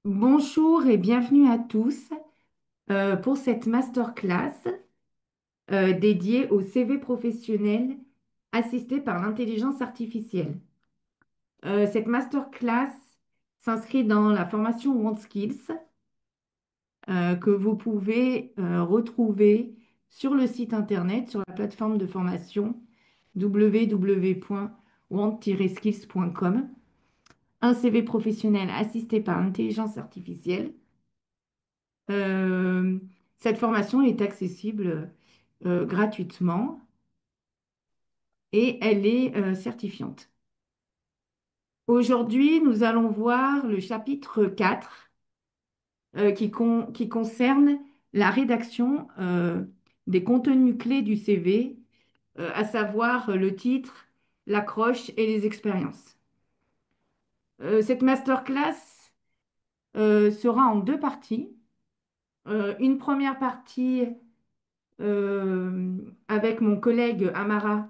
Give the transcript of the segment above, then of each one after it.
Bonjour et bienvenue à tous pour cette masterclass dédiée au CV professionnel assisté par l'intelligence artificielle. Cette masterclass s'inscrit dans la formation WantSkills que vous pouvez retrouver sur le site internet, sur la plateforme de formation www.want-skills.com. Un CV professionnel assisté par l'intelligence artificielle. Euh, Cette formation est accessible gratuitement et elle est certifiante. Aujourd'hui, nous allons voir le chapitre 4 qui concerne la rédaction des contenus clés du CV, à savoir le titre, l'accroche et les expériences. Cette masterclass sera en deux parties. Une première partie avec mon collègue Amara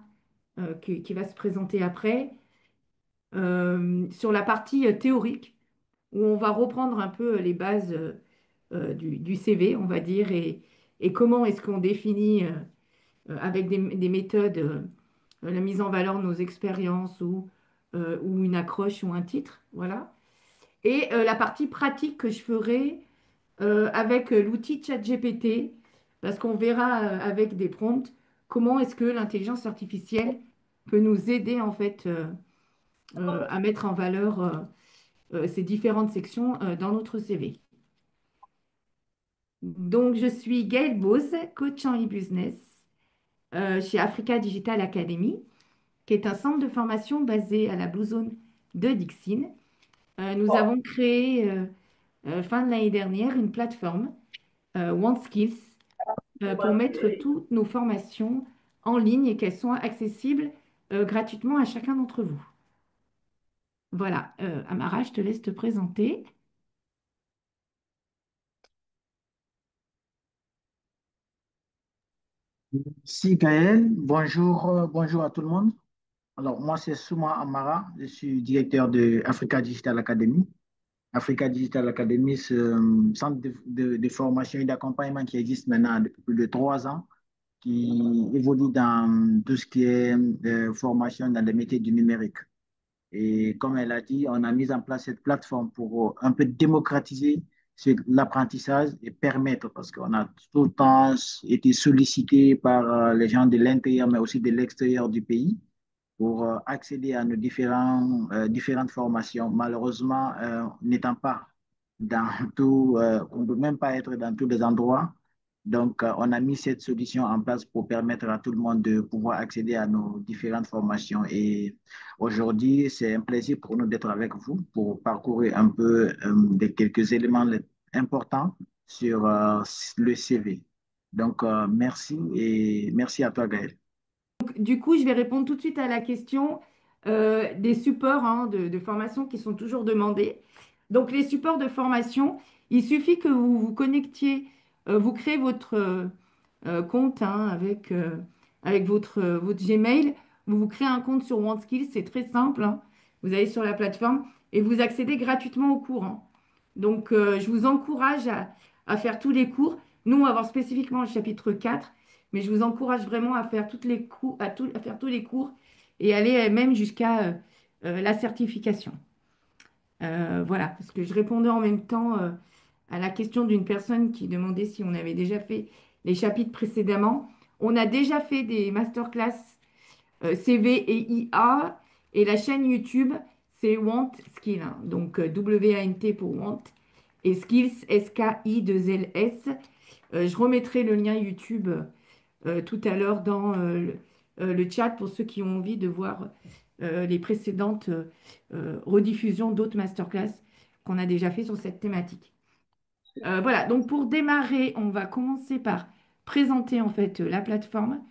qui va se présenter après, sur la partie théorique, où on va reprendre un peu les bases du CV, on va dire, et comment est-ce qu'on définit avec des méthodes la mise en valeur de nos expériences ou une accroche ou un titre, voilà. Et la partie pratique que je ferai avec l'outil ChatGPT, parce qu'on verra avec des prompts comment est-ce que l'intelligence artificielle peut nous aider en fait à mettre en valeur ces différentes sections dans notre CV. Donc, je suis Gaëlle Bose, coach en e-business chez Africa Digital Academy, qui est un centre de formation basé à la Blue Zone de Dixine. Nous avons créé fin de l'année dernière une plateforme OneSkills pour mettre toutes nos formations en ligne et qu'elles soient accessibles gratuitement à chacun d'entre vous. Voilà, Amara, je te laisse te présenter. Si Gaël, bonjour, bonjour à tout le monde. Alors, moi, c'est Souma Amara, je suis directeur de Africa Digital Academy. Africa Digital Academy, c'est un centre de formation et d'accompagnement qui existe maintenant depuis plus de 3 ans, qui évolue dans tout ce qui est formation dans les métiers du numérique. Et comme elle a dit, on a mis en place cette plateforme pour un peu démocratiser l'apprentissage et permettre, parce qu'on a tout le temps été sollicité par les gens de l'intérieur, mais aussi de l'extérieur du pays, pour accéder à nos différentes formations. Malheureusement, n'étant pas dans tout, on ne peut même pas être dans tous les endroits. Donc, on a mis cette solution en place pour permettre à tout le monde de pouvoir accéder à nos différentes formations. Et aujourd'hui, c'est un plaisir pour nous d'être avec vous pour parcourir un peu quelques éléments importants sur le CV. Donc, merci et merci à toi, Gaël. Du coup, je vais répondre tout de suite à la question des supports hein, de formation qui sont toujours demandés. Donc, les supports de formation, il suffit que vous vous connectiez, vous créez votre compte hein, avec votre Gmail, vous vous créez un compte sur OneSkills, c'est très simple, hein. Vous allez sur la plateforme et vous accédez gratuitement aux cours, hein. Donc, je vous encourage à faire tous les cours. Nous, on va voir spécifiquement le chapitre 4. Mais je vous encourage vraiment à faire toutes les cours, à faire tous les cours et aller même jusqu'à la certification. Voilà, parce que je répondais en même temps à la question d'une personne qui demandait si on avait déjà fait les chapitres précédemment. On a déjà fait des masterclass CV et IA et la chaîne YouTube, c'est Want Skill, hein. Donc WANT pour Want et Skills, SKI2LS. Je remettrai le lien YouTube tout à l'heure dans le chat pour ceux qui ont envie de voir les précédentes rediffusions d'autres masterclass qu'on a déjà fait sur cette thématique. Voilà, donc pour démarrer, on va commencer par présenter en fait la plateforme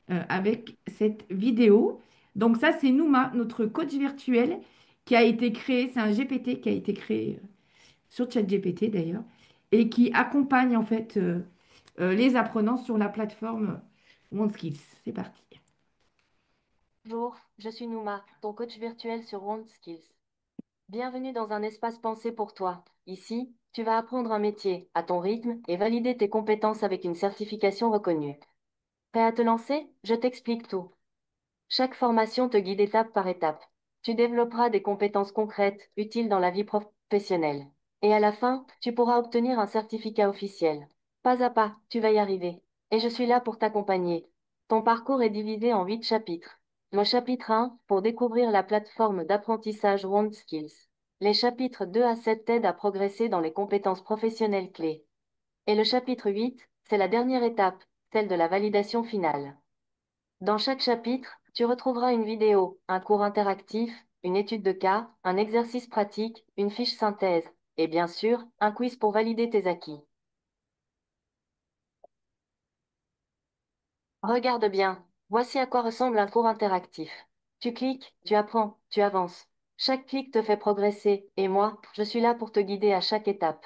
avec cette vidéo. Donc ça, c'est Nouma, notre coach virtuel qui a été créé, c'est un GPT qui a été créé sur ChatGPT d'ailleurs, et qui accompagne en fait les apprenants sur la plateforme OneSkills. C'est parti. Bonjour, je suis Nouma, ton coach virtuel sur WondSkills. Bienvenue dans un espace pensé pour toi. Ici, tu vas apprendre un métier à ton rythme et valider tes compétences avec une certification reconnue. Prêt à te lancer? Je t'explique tout. Chaque formation te guide étape par étape. Tu développeras des compétences concrètes, utiles dans la vie professionnelle. Et à la fin, tu pourras obtenir un certificat officiel. Pas à pas, tu vas y arriver. Et je suis là pour t'accompagner. Ton parcours est divisé en 8 chapitres. Le chapitre 1, pour découvrir la plateforme d'apprentissage WondSkills. Les chapitres 2 à 7 t'aident à progresser dans les compétences professionnelles clés. Et le chapitre 8, c'est la dernière étape, celle de la validation finale. Dans chaque chapitre, tu retrouveras une vidéo, un cours interactif, une étude de cas, un exercice pratique, une fiche synthèse et bien sûr, un quiz pour valider tes acquis. Regarde bien, voici à quoi ressemble un cours interactif. Tu cliques, tu apprends, tu avances. Chaque clic te fait progresser et moi, je suis là pour te guider à chaque étape.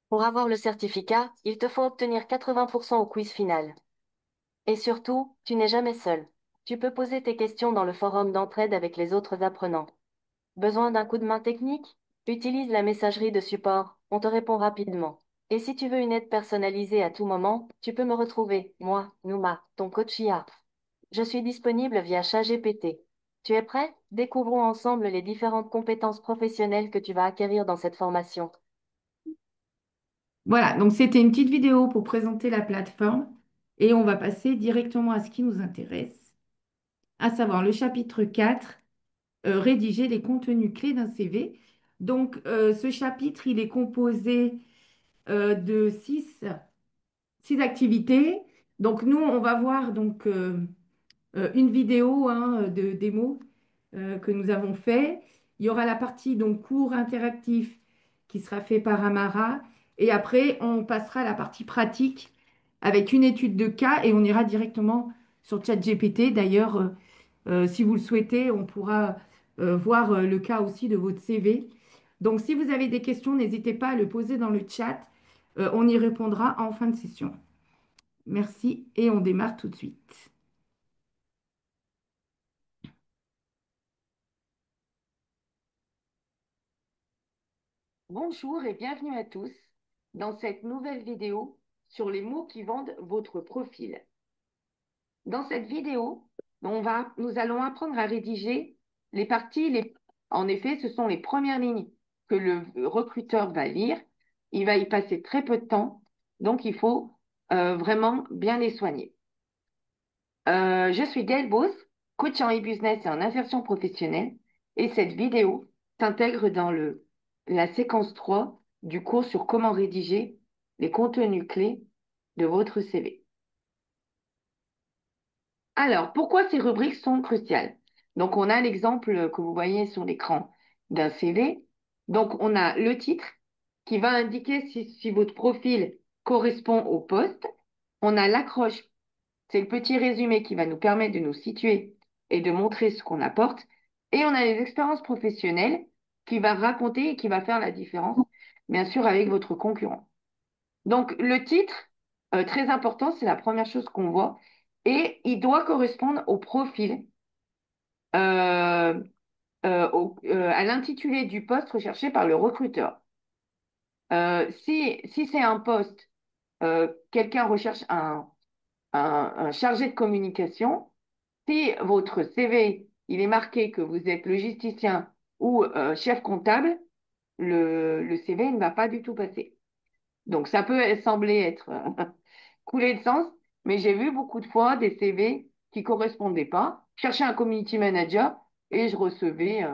Pour avoir le certificat, il te faut obtenir 80% au quiz final. Et surtout, tu n'es jamais seul. Tu peux poser tes questions dans le forum d'entraide avec les autres apprenants. Besoin d'un coup de main technique? Utilise la messagerie de support, on te répond rapidement. Et si tu veux une aide personnalisée à tout moment, tu peux me retrouver, moi, Nouma, ton coach IA. Je suis disponible via ChatGPT. Tu es prêt? Découvrons ensemble les différentes compétences professionnelles que tu vas acquérir dans cette formation. Voilà, donc c'était une petite vidéo pour présenter la plateforme et on va passer directement à ce qui nous intéresse, à savoir le chapitre 4, rédiger les contenus clés d'un CV. Donc ce chapitre, il est composé de six activités. Donc nous, on va voir donc une vidéo hein, de démo que nous avons fait. Il y aura la partie donc cours interactif qui sera fait par Amara. Et après, on passera à la partie pratique avec une étude de cas et on ira directement sur ChatGPT. D'ailleurs, si vous le souhaitez, on pourra voir le cas aussi de votre CV. Donc, si vous avez des questions, n'hésitez pas à le poser dans le chat. On y répondra en fin de session. Merci et on démarre tout de suite. Bonjour et bienvenue à tous dans cette nouvelle vidéo sur les mots qui vendent votre profil. Dans cette vidéo, nous allons apprendre à rédiger les parties. En effet, ce sont les premières lignes que le recruteur va lire. Il va y passer très peu de temps, donc il faut vraiment bien les soigner. Je suis Gaëlle Beauce, coach en e-business et en insertion professionnelle, et cette vidéo s'intègre dans la séquence 3 du cours sur comment rédiger les contenus clés de votre CV. Alors, pourquoi ces rubriques sont cruciales? Donc, on a l'exemple que vous voyez sur l'écran d'un CV. Donc, on a le titre qui va indiquer si votre profil correspond au poste. On a l'accroche, c'est le petit résumé qui va nous permettre de nous situer et de montrer ce qu'on apporte. Et on a les expériences professionnelles qui va raconter et qui va faire la différence, bien sûr, avec votre concurrent. Donc, le titre, très important, c'est la première chose qu'on voit. Et il doit correspondre au profil, euh, à l'intitulé du poste recherché par le recruteur. Si c'est un poste, quelqu'un recherche un chargé de communication, si votre CV, il est marqué que vous êtes logisticien ou chef comptable, le CV ne va pas du tout passer. Donc, ça peut sembler être coulé de sens, mais j'ai vu beaucoup de fois des CV qui correspondaient pas. Je cherchais un community manager et je recevais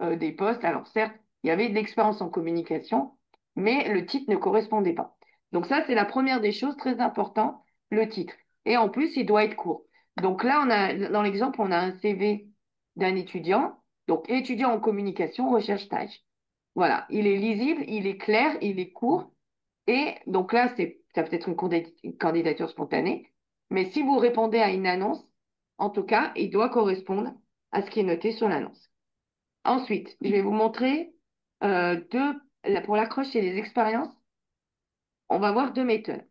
des postes. Alors certes, il y avait de l'expérience en communication, mais le titre ne correspondait pas. Donc ça, c'est la première des choses très importantes, le titre. Et en plus, il doit être court. Donc là, dans l'exemple, on a un CV d'un étudiant, donc étudiant en communication, recherche stage. Voilà, il est lisible, il est clair, il est court. Et donc là, ça peut être une candidature spontanée. Mais si vous répondez à une annonce, en tout cas, il doit correspondre à ce qui est noté sur l'annonce. Ensuite, je vais vous montrer pour l'accroche et les expériences, on va voir deux méthodes.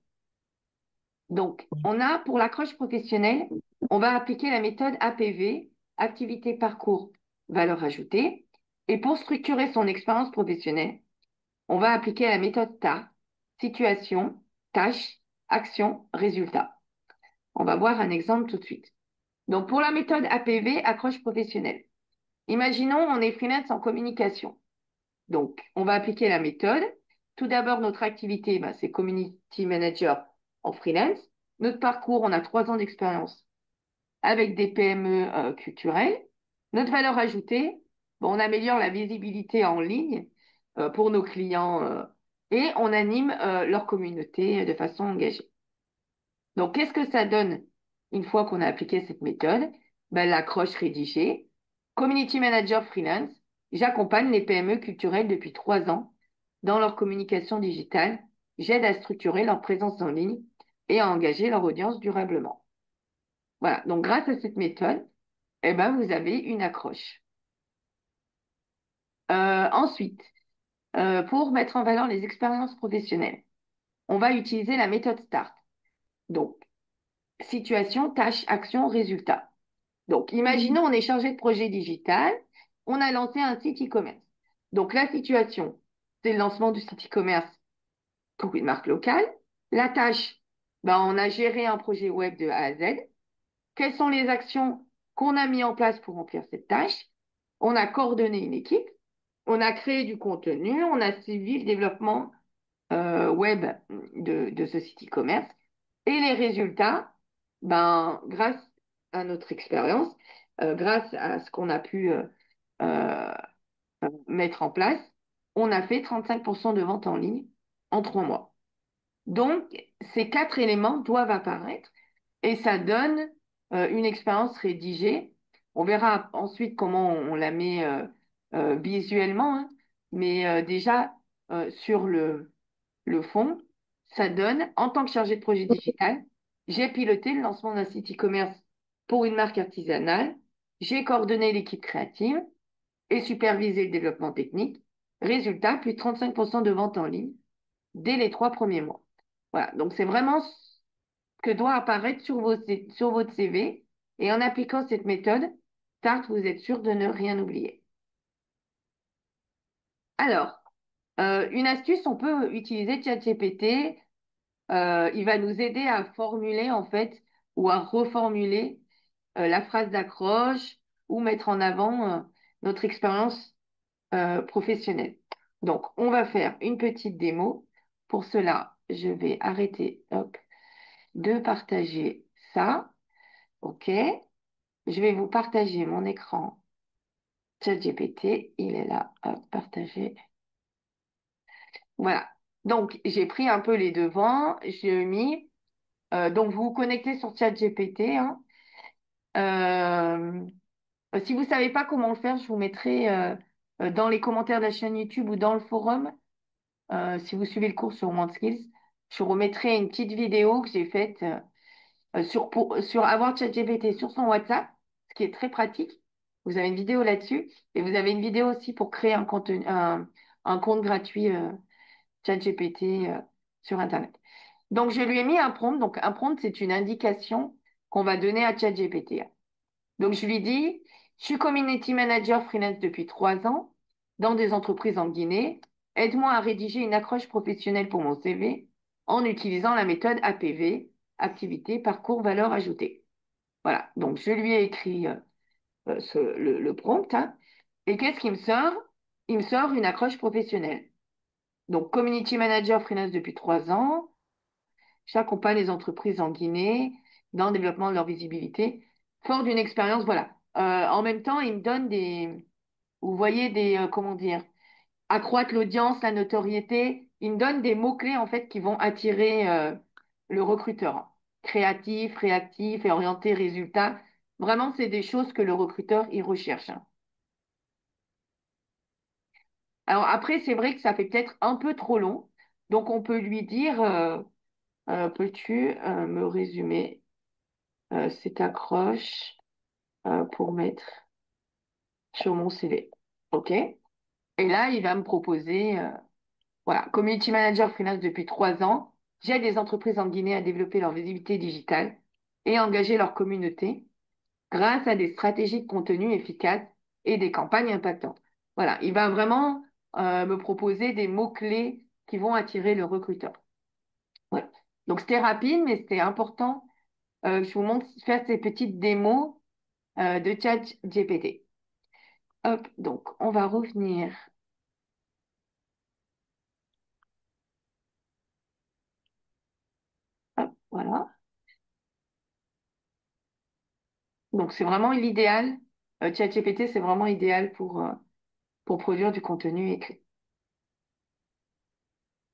Donc, on a pour l'accroche professionnelle, on va appliquer la méthode APV, activité, parcours, valeur ajoutée. Et pour structurer son expérience professionnelle, on va appliquer la méthode STAR, situation, tâche, action, résultat. On va voir un exemple tout de suite. Donc, pour la méthode APV, accroche professionnelle, imaginons on est freelance en communication. Donc, on va appliquer la méthode. Tout d'abord, notre activité, c'est Community Manager en freelance. Notre parcours, on a 3 ans d'expérience avec des PME culturelles. Notre valeur ajoutée, on améliore la visibilité en ligne pour nos clients et on anime leur communauté de façon engagée. Donc, qu'est-ce que ça donne une fois qu'on a appliqué cette méthode? L'accroche rédigée. Community Manager Freelance, j'accompagne les PME culturelles depuis 3 ans dans leur communication digitale. J'aide à structurer leur présence en ligne et à engager leur audience durablement. Voilà, donc grâce à cette méthode, vous avez une accroche. Ensuite, pour mettre en valeur les expériences professionnelles, on va utiliser la méthode START. Donc, situation, tâche, action, résultat. Donc, imaginons, on est chargé de projet digital, on a lancé un site e-commerce. Donc, la situation, c'est le lancement du site e-commerce pour une marque locale. La tâche, on a géré un projet web de A à Z. Quelles sont les actions qu'on a mis en place pour remplir cette tâche? On a coordonné une équipe, on a créé du contenu, on a suivi le développement web de ce site e-commerce. Et les résultats, grâce à notre expérience, grâce à ce qu'on a pu euh, mettre en place, on a fait 35% de ventes en ligne en 3 mois. Donc, ces 4 éléments doivent apparaître et ça donne une expérience rédigée. On verra ensuite comment on la met visuellement, hein. Mais déjà, sur le fond, ça donne, en tant que chargé de projet digital, j'ai piloté le lancement d'un site e-commerce pour une marque artisanale, j'ai coordonné l'équipe créative et supervisé le développement technique. Résultat, plus de 35% de ventes en ligne dès les 3 premiers mois. Voilà, donc c'est vraiment ce que doit apparaître sur votre CV. Et en appliquant cette méthode, Start, vous êtes sûr de ne rien oublier. Alors, une astuce, on peut utiliser ChatGPT. Il va nous aider à formuler, en fait, ou à reformuler la phrase d'accroche ou mettre en avant notre expérience professionnelle. Donc, on va faire une petite démo. Pour cela, je vais arrêter, hop, de partager ça. OK. Je vais vous partager mon écran ChatGPT. Il est là, hop, partager. Voilà. Donc, j'ai pris un peu les devants. J'ai mis. Donc, vous vous connectez sur ChatGPT, hein. Euh, Si vous ne savez pas comment le faire, je vous mettrai dans les commentaires de la chaîne YouTube ou dans le forum. Si vous suivez le cours sur OneSkills, je vous remettrai une petite vidéo que j'ai faite sur avoir ChatGPT sur son WhatsApp, ce qui est très pratique. Vous avez une vidéo là-dessus et vous avez une vidéo aussi pour créer un compte gratuit ChatGPT sur Internet. Donc, je lui ai mis un prompt. Donc, un prompt, c'est une indication qu'on va donner à ChatGPT. Donc, je lui dis, je suis community manager freelance depuis 3 ans dans des entreprises en Guinée. Aide-moi à rédiger une accroche professionnelle pour mon CV en utilisant la méthode APV, activité, parcours, valeur ajoutée. Voilà, donc je lui ai écrit le prompt, hein. Et qu'est-ce qu'il me sort? Il me sort une accroche professionnelle. Donc, community manager freelance depuis 3 ans, J'accompagne les entreprises en Guinée dans le développement de leur visibilité, fort d'une expérience, voilà. En même temps, il me donne vous voyez, comment dire, accroître l'audience, la notoriété. Il me donne des mots-clés, en fait, qui vont attirer, le recruteur. Créatif, réactif et orienté résultat. Vraiment, c'est des choses que le recruteur, il recherche, hein. Alors après, c'est vrai que ça fait peut-être un peu trop long. Donc, on peut lui dire, peux-tu me résumer cette accroche pour mettre sur mon CV? OK? Et là, il va me proposer, voilà, Community Manager freelance depuis 3 ans. J'aide les entreprises en Guinée à développer leur visibilité digitale et à engager leur communauté grâce à des stratégies de contenu efficaces et des campagnes impactantes. Voilà, il va vraiment me proposer des mots-clés qui vont attirer le recruteur. Ouais. Donc c'était rapide, mais c'était important. Je vous montre faire ces petites démos de ChatGPT. Hop, donc on va revenir. Hop, voilà. Donc c'est vraiment l'idéal. ChatGPT, c'est vraiment idéal pour produire du contenu écrit.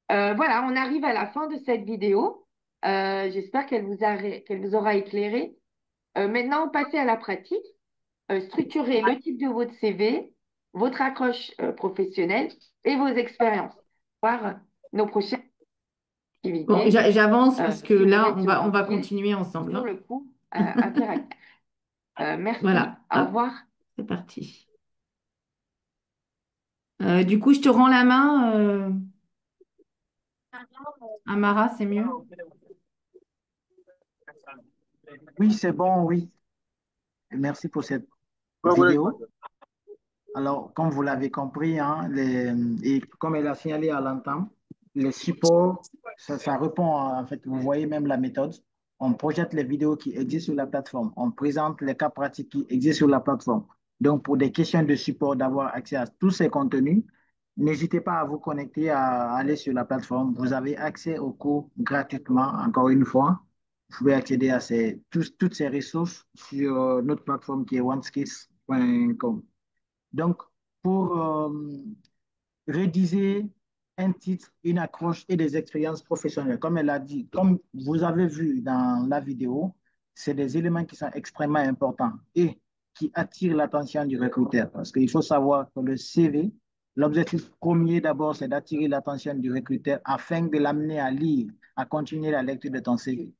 Voilà, on arrive à la fin de cette vidéo. J'espère qu'elle vous aura éclairé. Maintenant, passez à la pratique. Structurez le type de votre CV, votre accroche professionnelle et vos expériences. Voir nos prochaines Bon, activités j'avance parce que si vous là, êtes sur on va LinkedIn, continuer ensemble, sur hein. le coup, interactif. Merci, Voilà, au hop, revoir. c'est parti. Du coup, je te rends la main, Amara, c'est mieux? Oui, c'est bon, oui. Merci pour cette vidéo. Alors, comme vous l'avez compris, hein, et comme elle a signalé à l'entame, les supports, ça répond, en fait, vous voyez même la méthode. On projette les vidéos qui existent sur la plateforme. On présente les cas pratiques qui existent sur la plateforme. Donc, pour des questions de support, d'avoir accès à tous ces contenus, n'hésitez pas à vous connecter, à aller sur la plateforme. Vous avez accès aux cours gratuitement, encore une fois. Vous pouvez accéder à toutes ces ressources sur notre plateforme qui est oneskills.com. Donc, pour rédiger un titre, une accroche et des expériences professionnelles, comme elle a dit, comme vous avez vu dans la vidéo, c'est des éléments qui sont extrêmement importants et qui attirent l'attention du recruteur. Parce qu'il faut savoir que le CV, l'objectif premier d'abord, c'est d'attirer l'attention du recruteur afin de l'amener à lire, à continuer la lecture de ton CV.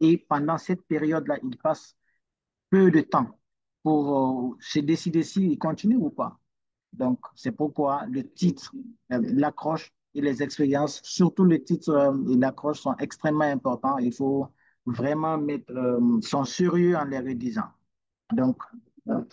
Et pendant cette période-là, il passe peu de temps pour se décider s'il continue ou pas. Donc, c'est pourquoi le titre, l'accroche et les expériences, surtout le titre et l'accroche sont extrêmement importants. Il faut vraiment mettre son sérieux en les rédigeant. Donc, euh,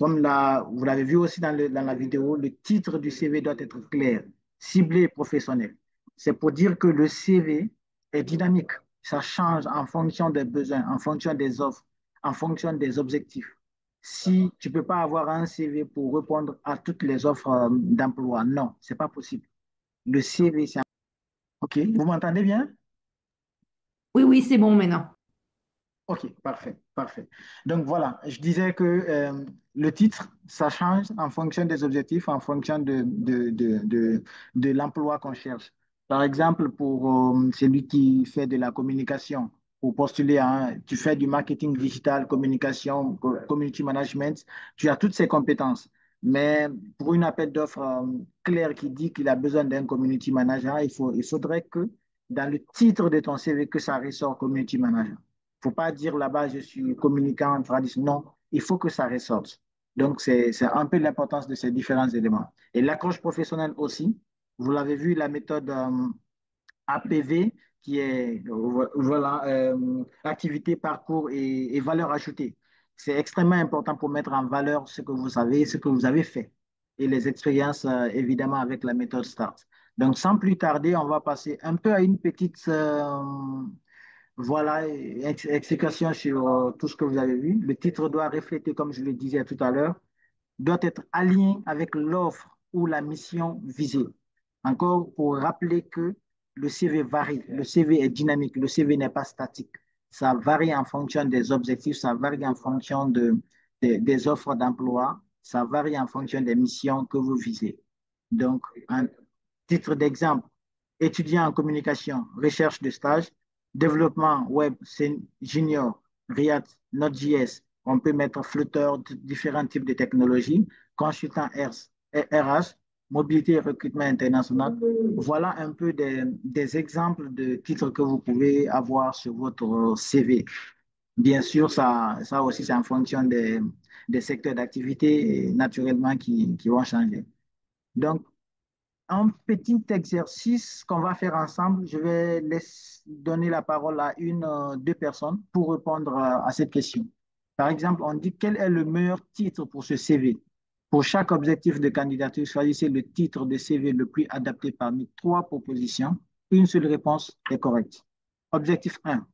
comme vous l'avez vu aussi dans la vidéo, le titre du CV doit être clair, ciblé et professionnel. C'est pour dire que le CV est dynamique. Ça change en fonction des besoins, en fonction des offres, en fonction des objectifs. Si tu ne peux pas avoir un CV pour répondre à toutes les offres d'emploi, non, ce n'est pas possible. Le CV, c'est... OK, vous m'entendez bien? Oui, oui, c'est bon maintenant. Ok, parfait, parfait. Donc voilà, je disais que le titre, ça change en fonction des objectifs, en fonction de l'emploi qu'on cherche. Par exemple, pour celui qui fait de la communication, pour postuler tu fais du marketing digital, communication, community management, tu as toutes ces compétences. Mais pour une appel d'offres clair qui dit qu'il a besoin d'un community manager, il faudrait que dans le titre de ton CV, que ça ressort community manager. Il ne faut pas dire là-bas, je suis communicant traditionnel. Non, il faut que ça ressorte. Donc, c'est un peu l'importance de ces différents éléments. Et l'accroche professionnelle aussi, vous l'avez vu, la méthode APV, qui est voilà, activité, parcours et valeur ajoutée. C'est extrêmement important pour mettre en valeur ce que vous savez, ce que vous avez fait. Et les expériences, évidemment, avec la méthode START. Donc, sans plus tarder, on va passer un peu à une petite voilà, explication sur tout ce que vous avez vu. Le titre doit refléter, comme je le disais tout à l'heure, doit être aligné avec l'offre ou la mission visée. Encore pour rappeler que le CV varie, le CV est dynamique, le CV n'est pas statique. Ça varie en fonction des objectifs, ça varie en fonction des offres d'emploi, ça varie en fonction des missions que vous visez. Donc, un titre d'exemple, étudiant en communication, recherche de stage, développement web junior, React, Node.js, on peut mettre Flutter, différents types de technologies, consultant RH, mobilité et recrutement international. Voilà un peu des exemples de titres que vous pouvez avoir sur votre CV. Bien sûr, ça aussi, c'est en fonction des secteurs d'activité, naturellement, qui vont changer. Donc, un petit exercice qu'on va faire ensemble. Je vais donner la parole à deux personnes pour répondre à cette question. Par exemple, on dit quel est le meilleur titre pour ce CV? Pour chaque objectif de candidature, choisissez le titre de CV le plus adapté parmi trois propositions. Une seule réponse est correcte. Objectif 1,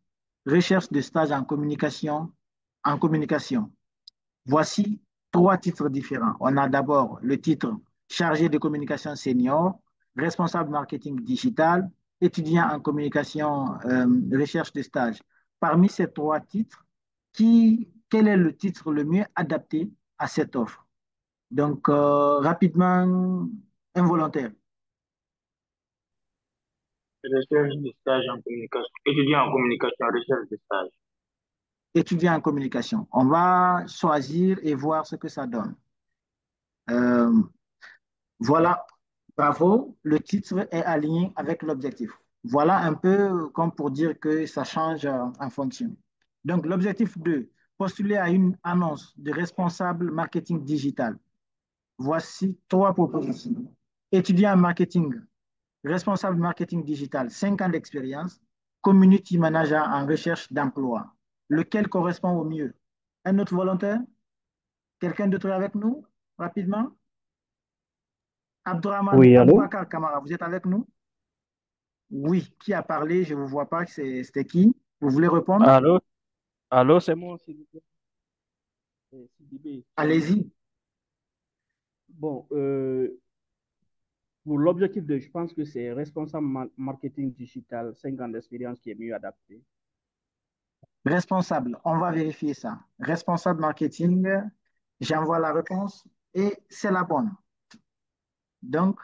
recherche de stage en communication. En communication. Voici trois titres différents. On a d'abord le titre chargé de communication senior, responsable marketing digital, étudiant en communication, recherche de stage. Parmi ces trois titres, quel est le titre le mieux adapté à cette offre? Donc, rapidement, involontaire. Recherche de stage en communication. Étudiant en communication, recherche de stage. Étudiant en communication. On va choisir et voir ce que ça donne. Euh, Voilà, bravo, le titre est aligné avec l'objectif. Voilà un peu comme pour dire que ça change en fonction. Donc, l'objectif 2, postuler à une annonce de responsable marketing digital. Voici trois propositions. Étudiant en marketing, responsable marketing digital, 5 ans d'expérience, community manager en recherche d'emploi. Lequel correspond au mieux? Un autre volontaire? Quelqu'un d'autre est avec nous? Rapidement? Abdourahman Oui, allô? Aboubakar Kamara, vous êtes avec nous? Oui, qui a parlé? Je ne vous vois pas. C'était qui? Vous voulez répondre? Allô? Allô, c'est moi, s'il vous plaît. Sidibé. Allez-y. Bon, pour l'objectif de, je pense que c'est responsable marketing digital, 5 ans d'expérience qui est mieux adapté. Responsable, on va vérifier ça. Responsable marketing, j'envoie la réponse et c'est la bonne. Donc,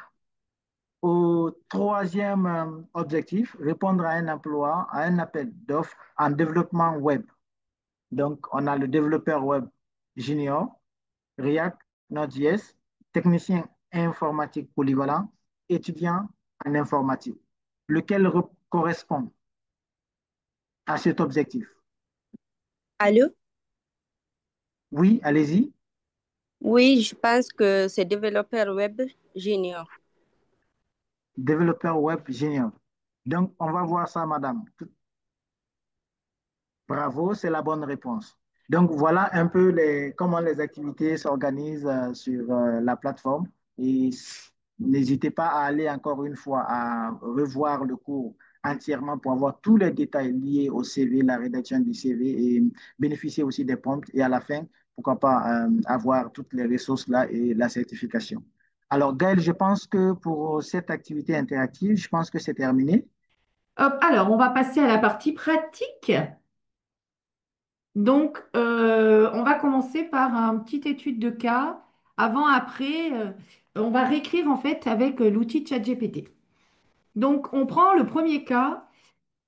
au troisième objectif, répondre à un emploi, à un appel d'offres en développement web. Donc, on a le développeur web junior, React, Node.js, technicien informatique polyvalent, étudiant en informatique. Lequel correspond à cet objectif? Allô? Oui, allez-y. Oui, je pense que c'est développeur web junior. Développeur web junior. Donc, on va voir ça, madame. Bravo, c'est la bonne réponse. Donc, voilà un peu comment les activités s'organisent sur la plateforme. Et n'hésitez pas à aller encore une fois à revoir le cours entièrement pour avoir tous les détails liés au CV, la rédaction du CV et bénéficier aussi des prompts. Et à la fin, pourquoi pas avoir toutes les ressources là et la certification. Alors, Gaël, je pense que pour cette activité interactive, je pense que c'est terminé. Hop, alors, on va passer à la partie pratique. Donc, on va commencer par un petit étude de cas. Avant, après, on va réécrire en fait avec l'outil ChatGPT. Donc, on prend le premier cas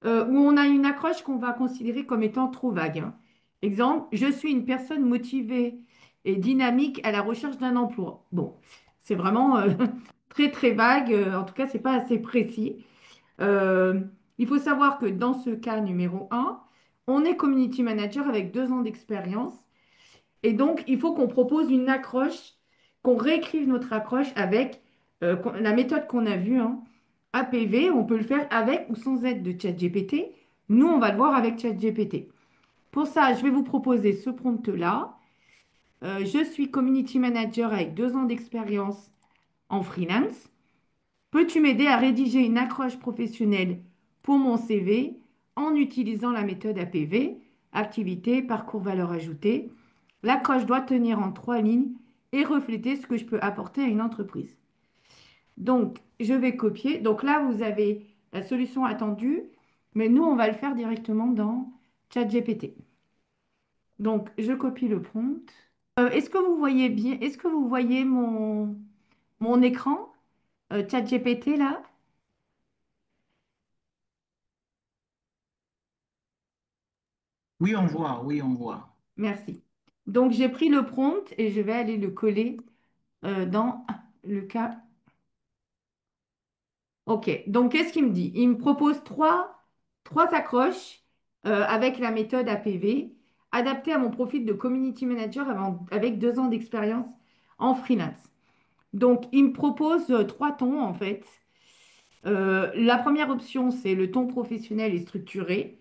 où on a une accroche qu'on va considérer comme étant trop vague, hein. Exemple, je suis une personne motivée et dynamique à la recherche d'un emploi. Bon, c'est vraiment très très vague. En tout cas, c'est pas assez précis. Euh, il faut savoir que dans ce cas numéro un, on est community manager avec 2 ans d'expérience. Et donc, il faut qu'on propose une accroche, qu'on réécrive notre accroche avec la méthode qu'on a vue, hein, APV. On peut le faire avec ou sans aide de ChatGPT. Nous, on va le voir avec ChatGPT. Pour ça, je vais vous proposer ce prompt-là. Je suis community manager avec 2 ans d'expérience en freelance. Peux-tu m'aider à rédiger une accroche professionnelle pour mon CV en utilisant la méthode APV, activité, parcours, valeur ajoutée? L'accroche doit tenir en 3 lignes et refléter ce que je peux apporter à une entreprise. Donc, je vais copier. Donc là, vous avez la solution attendue, mais nous, on va le faire directement dans ChatGPT. Donc, je copie le prompt. Est-ce que vous voyez bien, est-ce que vous voyez mon écran, ChatGPT là? Oui, on voit, oui, on voit. Merci. Donc, j'ai pris le prompt et je vais aller le coller dans le cas. OK. Donc, qu'est-ce qu'il me dit? Il me propose trois accroches avec la méthode APV, adaptée à mon profil de community manager avec 2 ans d'expérience en freelance. Donc, il me propose 3 tons en fait. La première option, c'est le ton professionnel et structuré.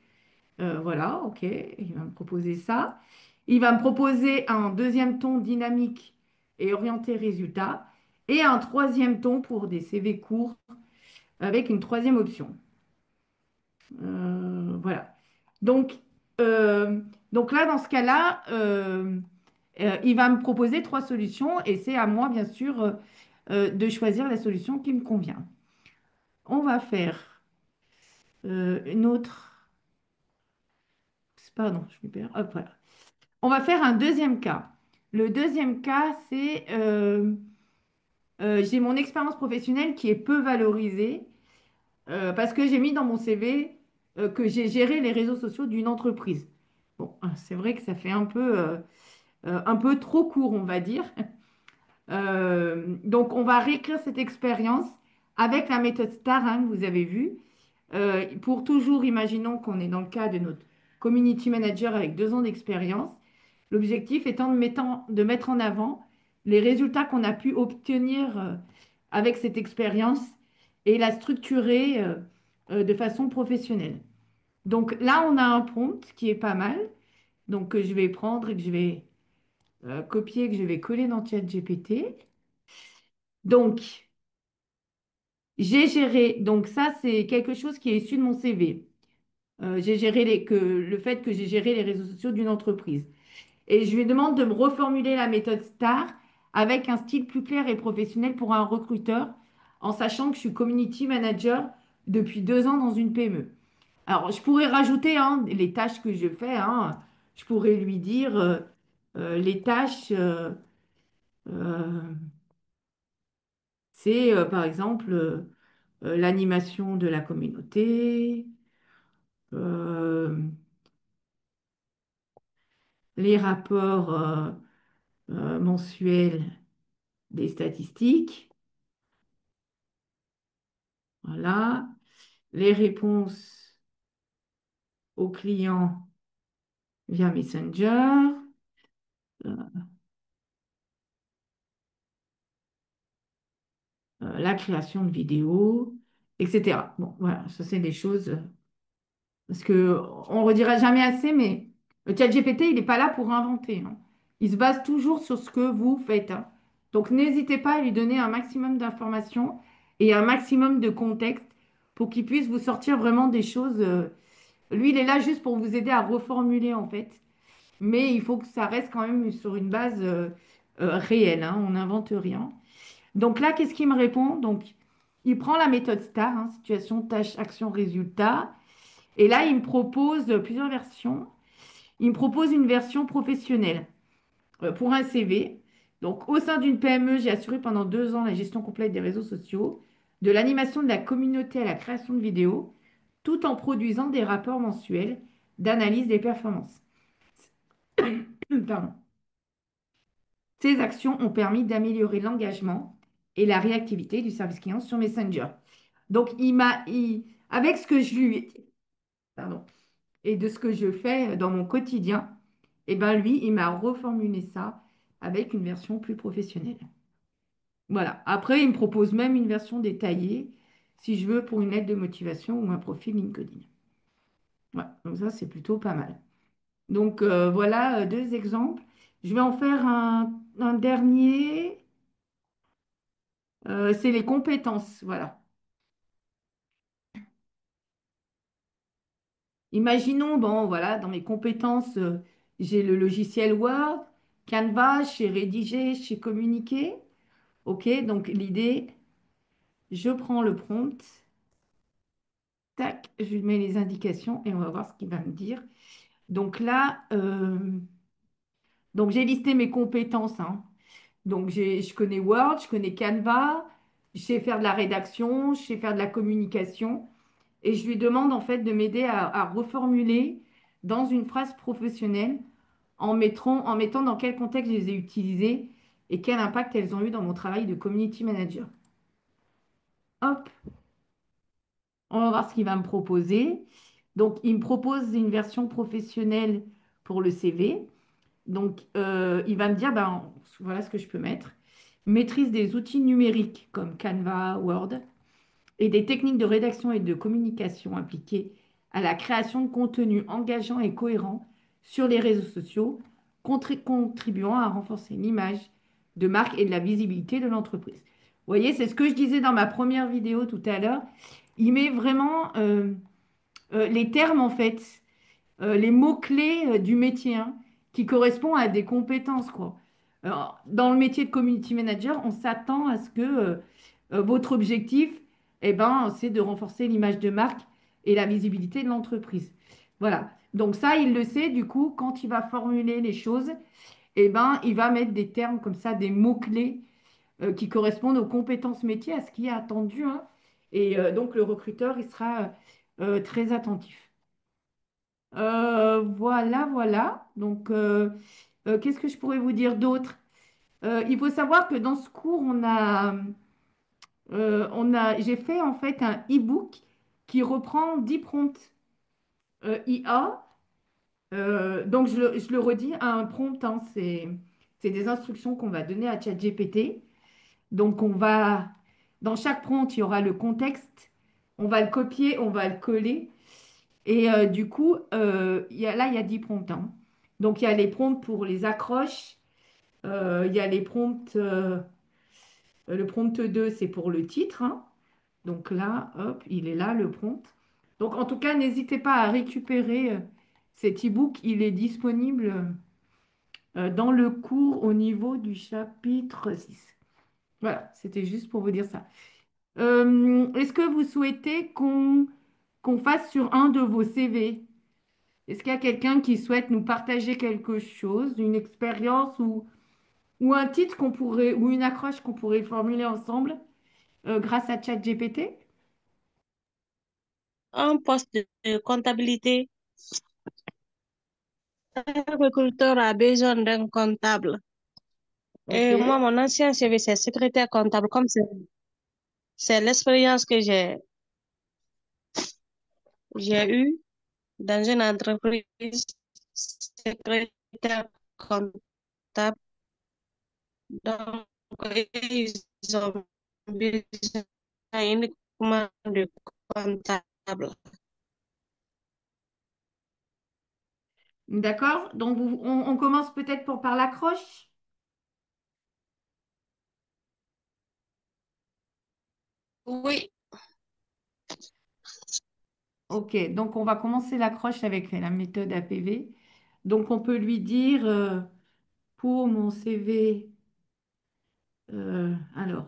Voilà, OK. Il va me proposer ça. Il va me proposer un deuxième ton dynamique et orienté résultat. Et un troisième ton pour des CV courts avec une troisième option. Voilà. Donc, euh, donc là, dans ce cas-là, il va me proposer 3 solutions et c'est à moi, bien sûr, de choisir la solution qui me convient. On va faire une autre. Pardon, je me perds. Hop, voilà. On va faire un deuxième cas. Le deuxième cas, c'est j'ai mon expérience professionnelle qui est peu valorisée parce que j'ai mis dans mon CV que j'ai géré les réseaux sociaux d'une entreprise. Bon, c'est vrai que ça fait un peu trop court, on va dire. Donc, on va réécrire cette expérience avec la méthode STAR, hein, que vous avez vue. Pour toujours, imaginons qu'on est dans le cas de notre community manager avec 2 ans d'expérience. L'objectif étant de mettre en avant les résultats qu'on a pu obtenir avec cette expérience et la structurer de façon professionnelle. Donc là, on a un prompt qui est pas mal, donc que je vais prendre et que je vais copier, que je vais coller dans ChatGPT. Donc, j'ai géré, donc ça, c'est quelque chose qui est issu de mon CV. J'ai géré le fait que j'ai géré les réseaux sociaux d'une entreprise. Et je lui demande de me reformuler la méthode STAR avec un style plus clair et professionnel pour un recruteur, en sachant que je suis community manager depuis 2 ans dans une PME. Alors, je pourrais rajouter hein, les tâches que je fais. Hein. Je pourrais lui dire les tâches, euh, c'est par exemple l'animation de la communauté, euh, les rapports mensuels des statistiques, voilà, les réponses aux clients via Messenger, euh, la création de vidéos, etc. Bon, voilà, ça c'est des choses, parce que on ne redira jamais assez, mais le ChatGPT, il n'est pas là pour inventer. Hein. Il se base toujours sur ce que vous faites. Hein. Donc n'hésitez pas à lui donner un maximum d'informations et un maximum de contexte pour qu'il puisse vous sortir vraiment des choses. Lui, il est là juste pour vous aider à reformuler en fait. Mais il faut que ça reste quand même sur une base réelle, hein, on n'invente rien. Donc là, qu'est-ce qu'il me répond? Donc, il prend la méthode STAR, hein, situation, tâche, action, résultat. Et là, il me propose plusieurs versions. Il me propose une version professionnelle pour un CV. Donc, au sein d'une PME, j'ai assuré pendant 2 ans la gestion complète des réseaux sociaux, de l'animation de la communauté à la création de vidéos, tout en produisant des rapports mensuels d'analyse des performances. Pardon. Ces actions ont permis d'améliorer l'engagement et la réactivité du service client sur Messenger. Donc, avec ce que je lui, pardon, et de ce que je fais dans mon quotidien, eh ben lui, il m'a reformulé ça avec une version plus professionnelle. Voilà. Après, il me propose même une version détaillée, si je veux, pour une lettre de motivation ou un profil LinkedIn. Voilà. Donc ça, c'est plutôt pas mal. Donc voilà 2 exemples. Je vais en faire un dernier. C'est les compétences, voilà. Imaginons, bon, voilà, dans mes compétences, j'ai le logiciel Word, Canva, chez Rédiger, chez Communiquer. OK, donc l'idée, je prends le prompt Tac, je lui mets les indications et on va voir ce qu'il va me dire. Donc là, donc j'ai listé mes compétences, hein. Donc je connais Word, je connais Canva, je sais faire de la rédaction, je sais faire de la communication. Et je lui demande en fait de m'aider à reformuler dans une phrase professionnelle en mettant dans quel contexte je les ai utilisées et quel impact elles ont eu dans mon travail de community manager. Hop, on va voir ce qu'il va me proposer. Donc, il me propose une version professionnelle pour le CV. Donc, il va me dire, ben, voilà ce que je peux mettre. Maîtrise des outils numériques comme Canva, Word et des techniques de rédaction et de communication appliquées à la création de contenus engageants et cohérents sur les réseaux sociaux, contribuant à renforcer l'image de marque et de la visibilité de l'entreprise. Vous voyez, c'est ce que je disais dans ma première vidéo tout à l'heure. Il met vraiment les termes, en fait, les mots-clés du métier, hein, qui correspondent à des compétences, quoi. Alors, dans le métier de community manager, on s'attend à ce que votre objectif, eh ben, c'est de renforcer l'image de marque et la visibilité de l'entreprise. Voilà. Donc ça, il le sait. Du coup, quand il va formuler les choses, eh ben, il va mettre des termes comme ça, des mots-clés qui correspondent aux compétences métiers, à ce qui est attendu, hein. Et donc, le recruteur, il sera très attentif. Voilà, voilà. Donc, qu'est-ce que je pourrais vous dire d'autre? Il faut savoir que dans ce cours, j'ai fait en fait un e-book qui reprend 10 prompts IA. Donc, je le redis, un prompt, hein, c'est des instructions qu'on va donner à ChatGPT. Donc, dans chaque prompt, il y aura le contexte. On va le copier, on va le coller. Et du coup, il y a 10 prompts, hein. Donc, il y a les prompts pour les accroches. Il y a les prompts. Le prompt 2, c'est pour le titre, hein. Donc là, hop, il est là, le prompt. Donc, en tout cas, n'hésitez pas à récupérer cet e-book. Il est disponible dans le cours au niveau du chapitre 6. Voilà, c'était juste pour vous dire ça. Est-ce que vous souhaitez qu'on fasse sur un de vos CV? Est-ce qu'il y a quelqu'un qui souhaite nous partager quelque chose, une expérience ou un titre qu'on pourrait, ou une accroche qu'on pourrait formuler ensemble grâce à ChatGPT? Un poste de comptabilité, un recruteur a besoin d'un comptable. Ok. Et moi, mon ancien CV, c'est secrétaire comptable, comme c'est l'expérience que j'ai eue dans une entreprise, secrétaire comptable. Donc, ils ont besoin uniquement de comptable. D'accord. Donc, on commence peut-être par l'accroche. Oui, Ok. Donc, on va commencer l'accroche avec la méthode APV. Donc, on peut lui dire pour mon CV, alors,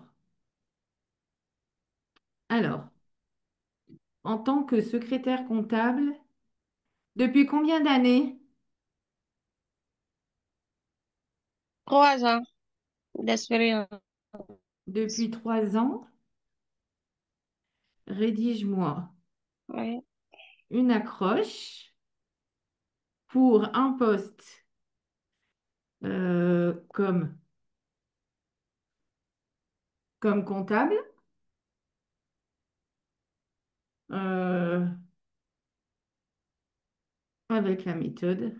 alors, en tant que secrétaire comptable, depuis combien d'années? 3 ans d'expérience. Depuis 3 ans, rédige-moi Oui. une accroche pour un poste comme comptable euh, avec la méthode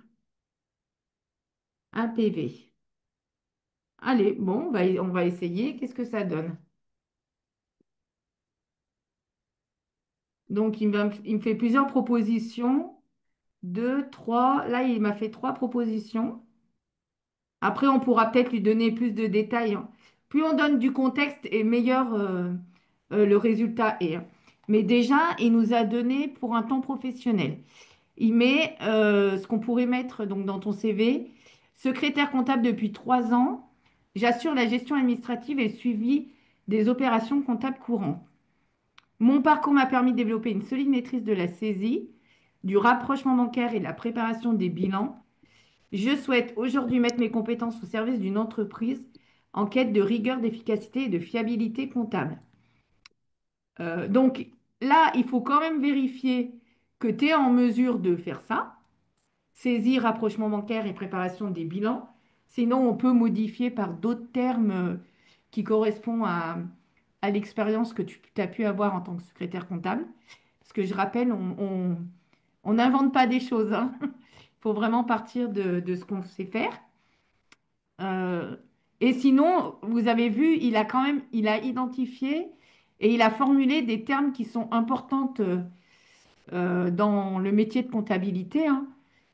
APV. Allez, bon, on va essayer. Qu'est-ce que ça donne? Donc, il me fait plusieurs propositions. Deux, trois. Là, il m'a fait trois propositions. Après, on pourra peut-être lui donner plus de détails, hein. Plus on donne du contexte et meilleur le résultat est, hein. Mais déjà, il nous a donné pour un temps professionnel. Il met ce qu'on pourrait mettre donc dans ton CV, secrétaire comptable depuis 3 ans. J'assure la gestion administrative et le suivi des opérations comptables courantes. Mon parcours m'a permis de développer une solide maîtrise de la saisie, du rapprochement bancaire et de la préparation des bilans. Je souhaite aujourd'hui mettre mes compétences au service d'une entreprise en quête de rigueur, d'efficacité et de fiabilité comptable. Donc là, il faut quand même vérifier que tu es en mesure de faire ça, saisie, rapprochement bancaire et préparation des bilans. Sinon, on peut modifier par d'autres termes qui correspondent à l'expérience que tu as pu avoir en tant que secrétaire comptable. Parce que je rappelle, on n'invente pas des choses, hein. Il faut vraiment partir de ce qu'on sait faire. Euh, et sinon, vous avez vu, il a identifié et il a formulé des termes qui sont importants dans le métier de comptabilité, hein.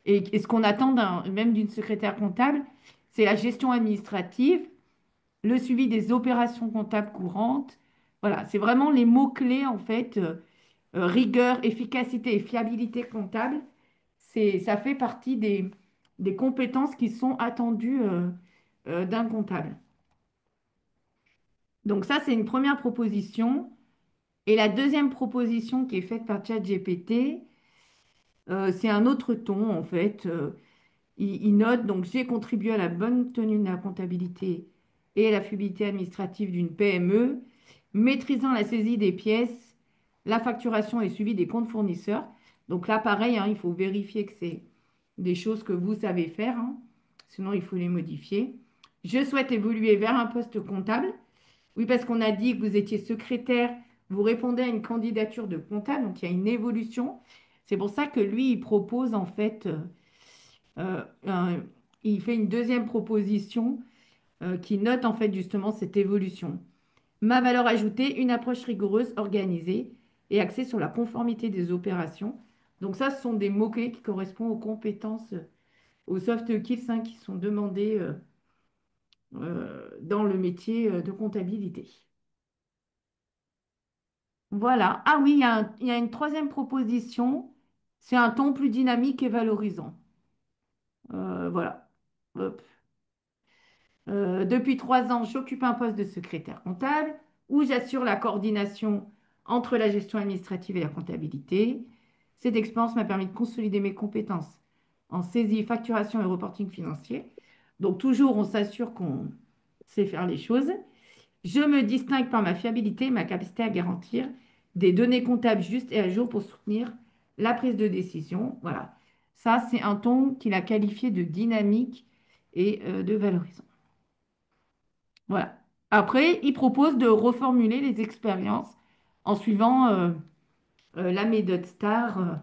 Et ce qu'on attend même d'une secrétaire comptable, c'est la gestion administrative, le suivi des opérations comptables courantes. Voilà, c'est vraiment les mots-clés en fait, rigueur, efficacité et fiabilité comptable. Ça fait partie des compétences qui sont attendues d'un comptable. Donc ça, c'est une première proposition. Et la deuxième proposition qui est faite par ChatGPT, c'est un autre ton en fait. Il note, donc j'ai contribué à la bonne tenue de la comptabilité et à la fiabilité administrative d'une PME, maîtrisant la saisie des pièces, la facturation et suivi des comptes fournisseurs. Donc là, pareil, hein, il faut vérifier que c'est des choses que vous savez faire, hein. Sinon il faut les modifier. Je souhaite évoluer vers un poste comptable. Oui, parce qu'on a dit que vous étiez secrétaire, vous répondez à une candidature de comptable, donc il y a une évolution. C'est pour ça que lui, il propose en fait, euh, un- il fait une deuxième proposition qui note en fait justement cette évolution. Ma valeur ajoutée, une approche rigoureuse, organisée et axée sur la conformité des opérations. Donc ça, ce sont des mots-clés qui correspondent aux compétences, aux soft skills, hein, qui sont demandées dans le métier de comptabilité. Voilà. Ah oui, il y a une troisième proposition. C'est un ton plus dynamique et valorisant. Voilà. Hop. Depuis 3 ans, j'occupe un poste de secrétaire comptable où j'assure la coordination entre la gestion administrative et la comptabilité. Cette expérience m'a permis de consolider mes compétences en saisie, facturation et reporting financier. Donc toujours, on s'assure qu'on sait faire les choses. Je me distingue par ma fiabilité et ma capacité à garantir des données comptables justes et à jour pour soutenir la prise de décision. Voilà. Ça, c'est un ton qu'il a qualifié de dynamique et de valorisant. Voilà. Après, il propose de reformuler les expériences en suivant la méthode STAR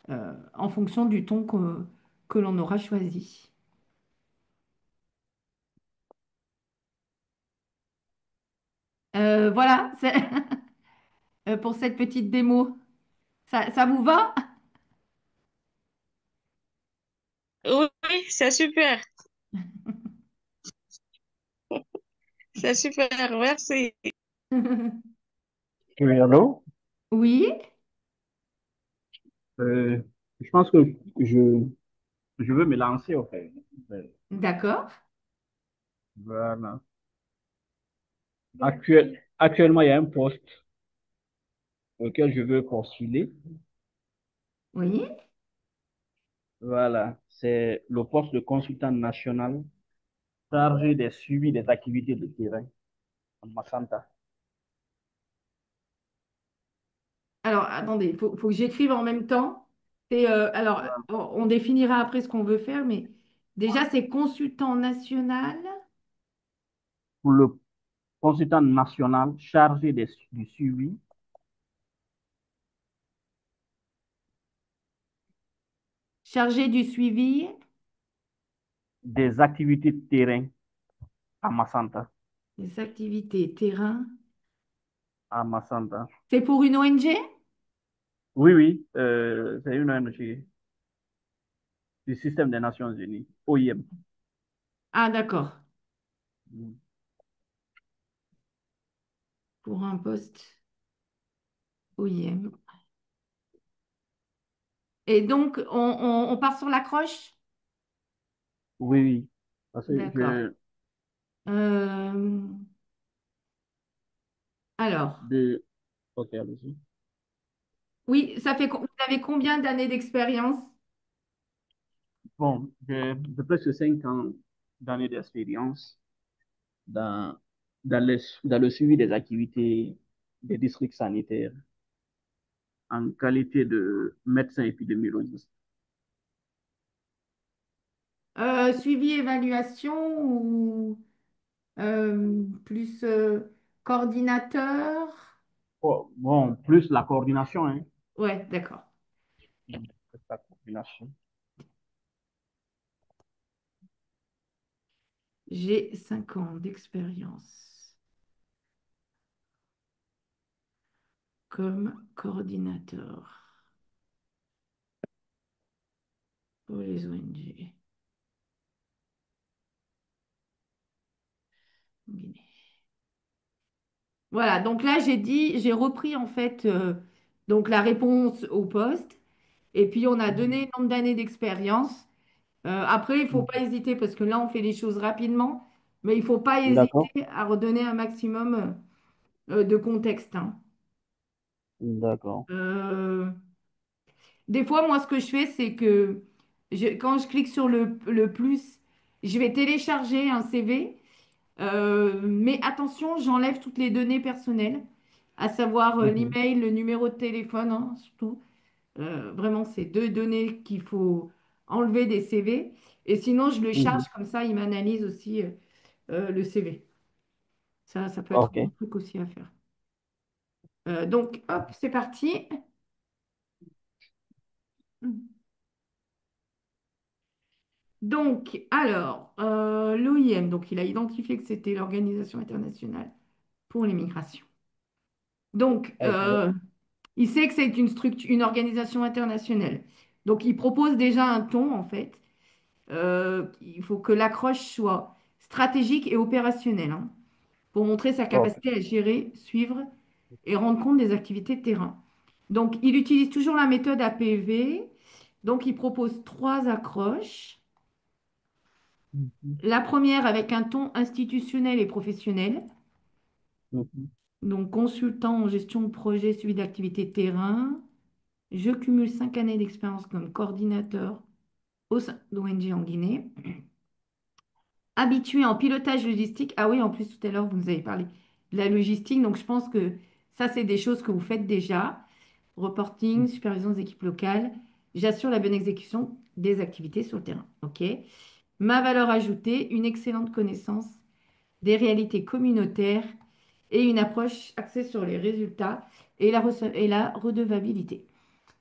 en fonction du ton que l'on aura choisi. Voilà, c'est pour cette petite démo. Ça vous va? Oui, c'est super. C'est super. Merci. Oui, allô? Oui, Euh, je pense que je, je veux me lancer, au fait. d'accord. Voilà. Actuellement, il y a un poste auquel je veux postuler. Oui. Voilà. C'est le poste de consultant national chargé des suivis des activités de terrain en Massanta. Alors, attendez, faut que j'écrive en même temps. Alors, on définira après ce qu'on veut faire, mais déjà, c'est consultant national, Pour le consultant national chargé du suivi chargé du suivi des activités de terrain à Massanta. des activités terrain. À Massanta. C'est pour une ONG? Oui, oui, c'est une ONG du système des Nations Unies, OIM. Ah, d'accord. Pour un poste OIM. Et donc, on part sur l'accroche? Oui, oui. Parce que D'accord. Euh, alors, de, Ok, allez-y. Oui, vous avez combien d'années d'expérience? Bon, j'ai presque 5 ans d'années d'expérience dans, dans le suivi des activités des districts sanitaires en qualité de médecin épidémiologiste. Suivi, évaluation ou plus coordinateur? Oh, bon, plus la coordination, hein. Ouais, d'accord. Plus la coordination. J'ai 5 ans d'expérience comme coordinateur pour les ONG. en Guinée. Voilà, donc là j'ai repris en fait donc la réponse au poste et puis on a donné le nombre d'années d'expérience. Après, il ne faut pas hésiter parce que là on fait les choses rapidement, mais il ne faut pas hésiter D'accord, à redonner un maximum de contexte, hein. d'accord. Euh, des fois, moi ce que je fais, c'est que quand je clique sur le plus, je vais télécharger un CV. Mais attention, j'enlève toutes les données personnelles, à savoir Mhm, l'email, le numéro de téléphone, hein, surtout. Vraiment, c'est deux données qu'il faut enlever des CV. Et sinon, je le charge mhm. comme ça, il m'analyse aussi le CV. Ça peut être un bon Ok. truc aussi à faire. Donc, hop, c'est parti. Donc, alors, l'OIM, donc il a identifié que c'était l'Organisation internationale pour les migrations. Donc, Ok. il sait que c'est une structure, une organisation internationale. Donc, il propose déjà un ton, en fait. Il faut que l'accroche soit stratégique et opérationnelle, hein, pour montrer sa Ok. capacité à gérer, suivre et rendre compte des activités de terrain. Donc, il utilise toujours la méthode APV. Donc, il propose 3 accroches. Mhm, La première avec un ton institutionnel et professionnel. mhm. Donc, consultant en gestion de projet, suivi d'activités de terrain. Je cumule 5 années d'expérience comme coordinateur au sein d'ONG en Guinée. Habitué en pilotage logistique. Ah oui, en plus, tout à l'heure, vous nous avez parlé de la logistique. Donc, je pense que ça, c'est des choses que vous faites déjà. Reporting, supervision des équipes locales. J'assure la bonne exécution des activités sur le terrain. OK. Ma valeur ajoutée, une excellente connaissance des réalités communautaires et une approche axée sur les résultats et la redevabilité.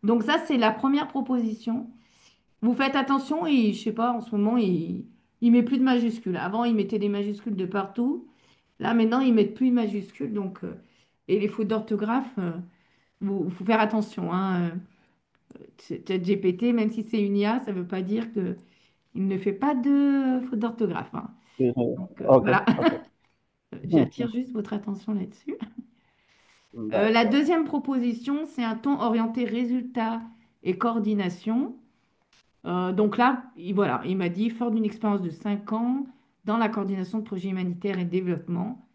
Donc ça, c'est la première proposition. Vous faites attention, je sais pas, en ce moment, il met plus de majuscules. Avant, il mettait des majuscules de partout. Là, maintenant, ils mettent plus de majuscules. Donc, et les fautes d'orthographe, faut faire attention, hein. ChatGPT, même si c'est une IA, ça ne veut pas dire que il ne fait pas de fautes d'orthographe, hein. Donc, Ok, voilà, ok. j'attire juste votre attention là-dessus. La D'accord. deuxième proposition, c'est un ton orienté résultat et coordination. Donc là, voilà, il m'a dit, fort d'une expérience de 5 ans dans la coordination de projets humanitaires et de développement,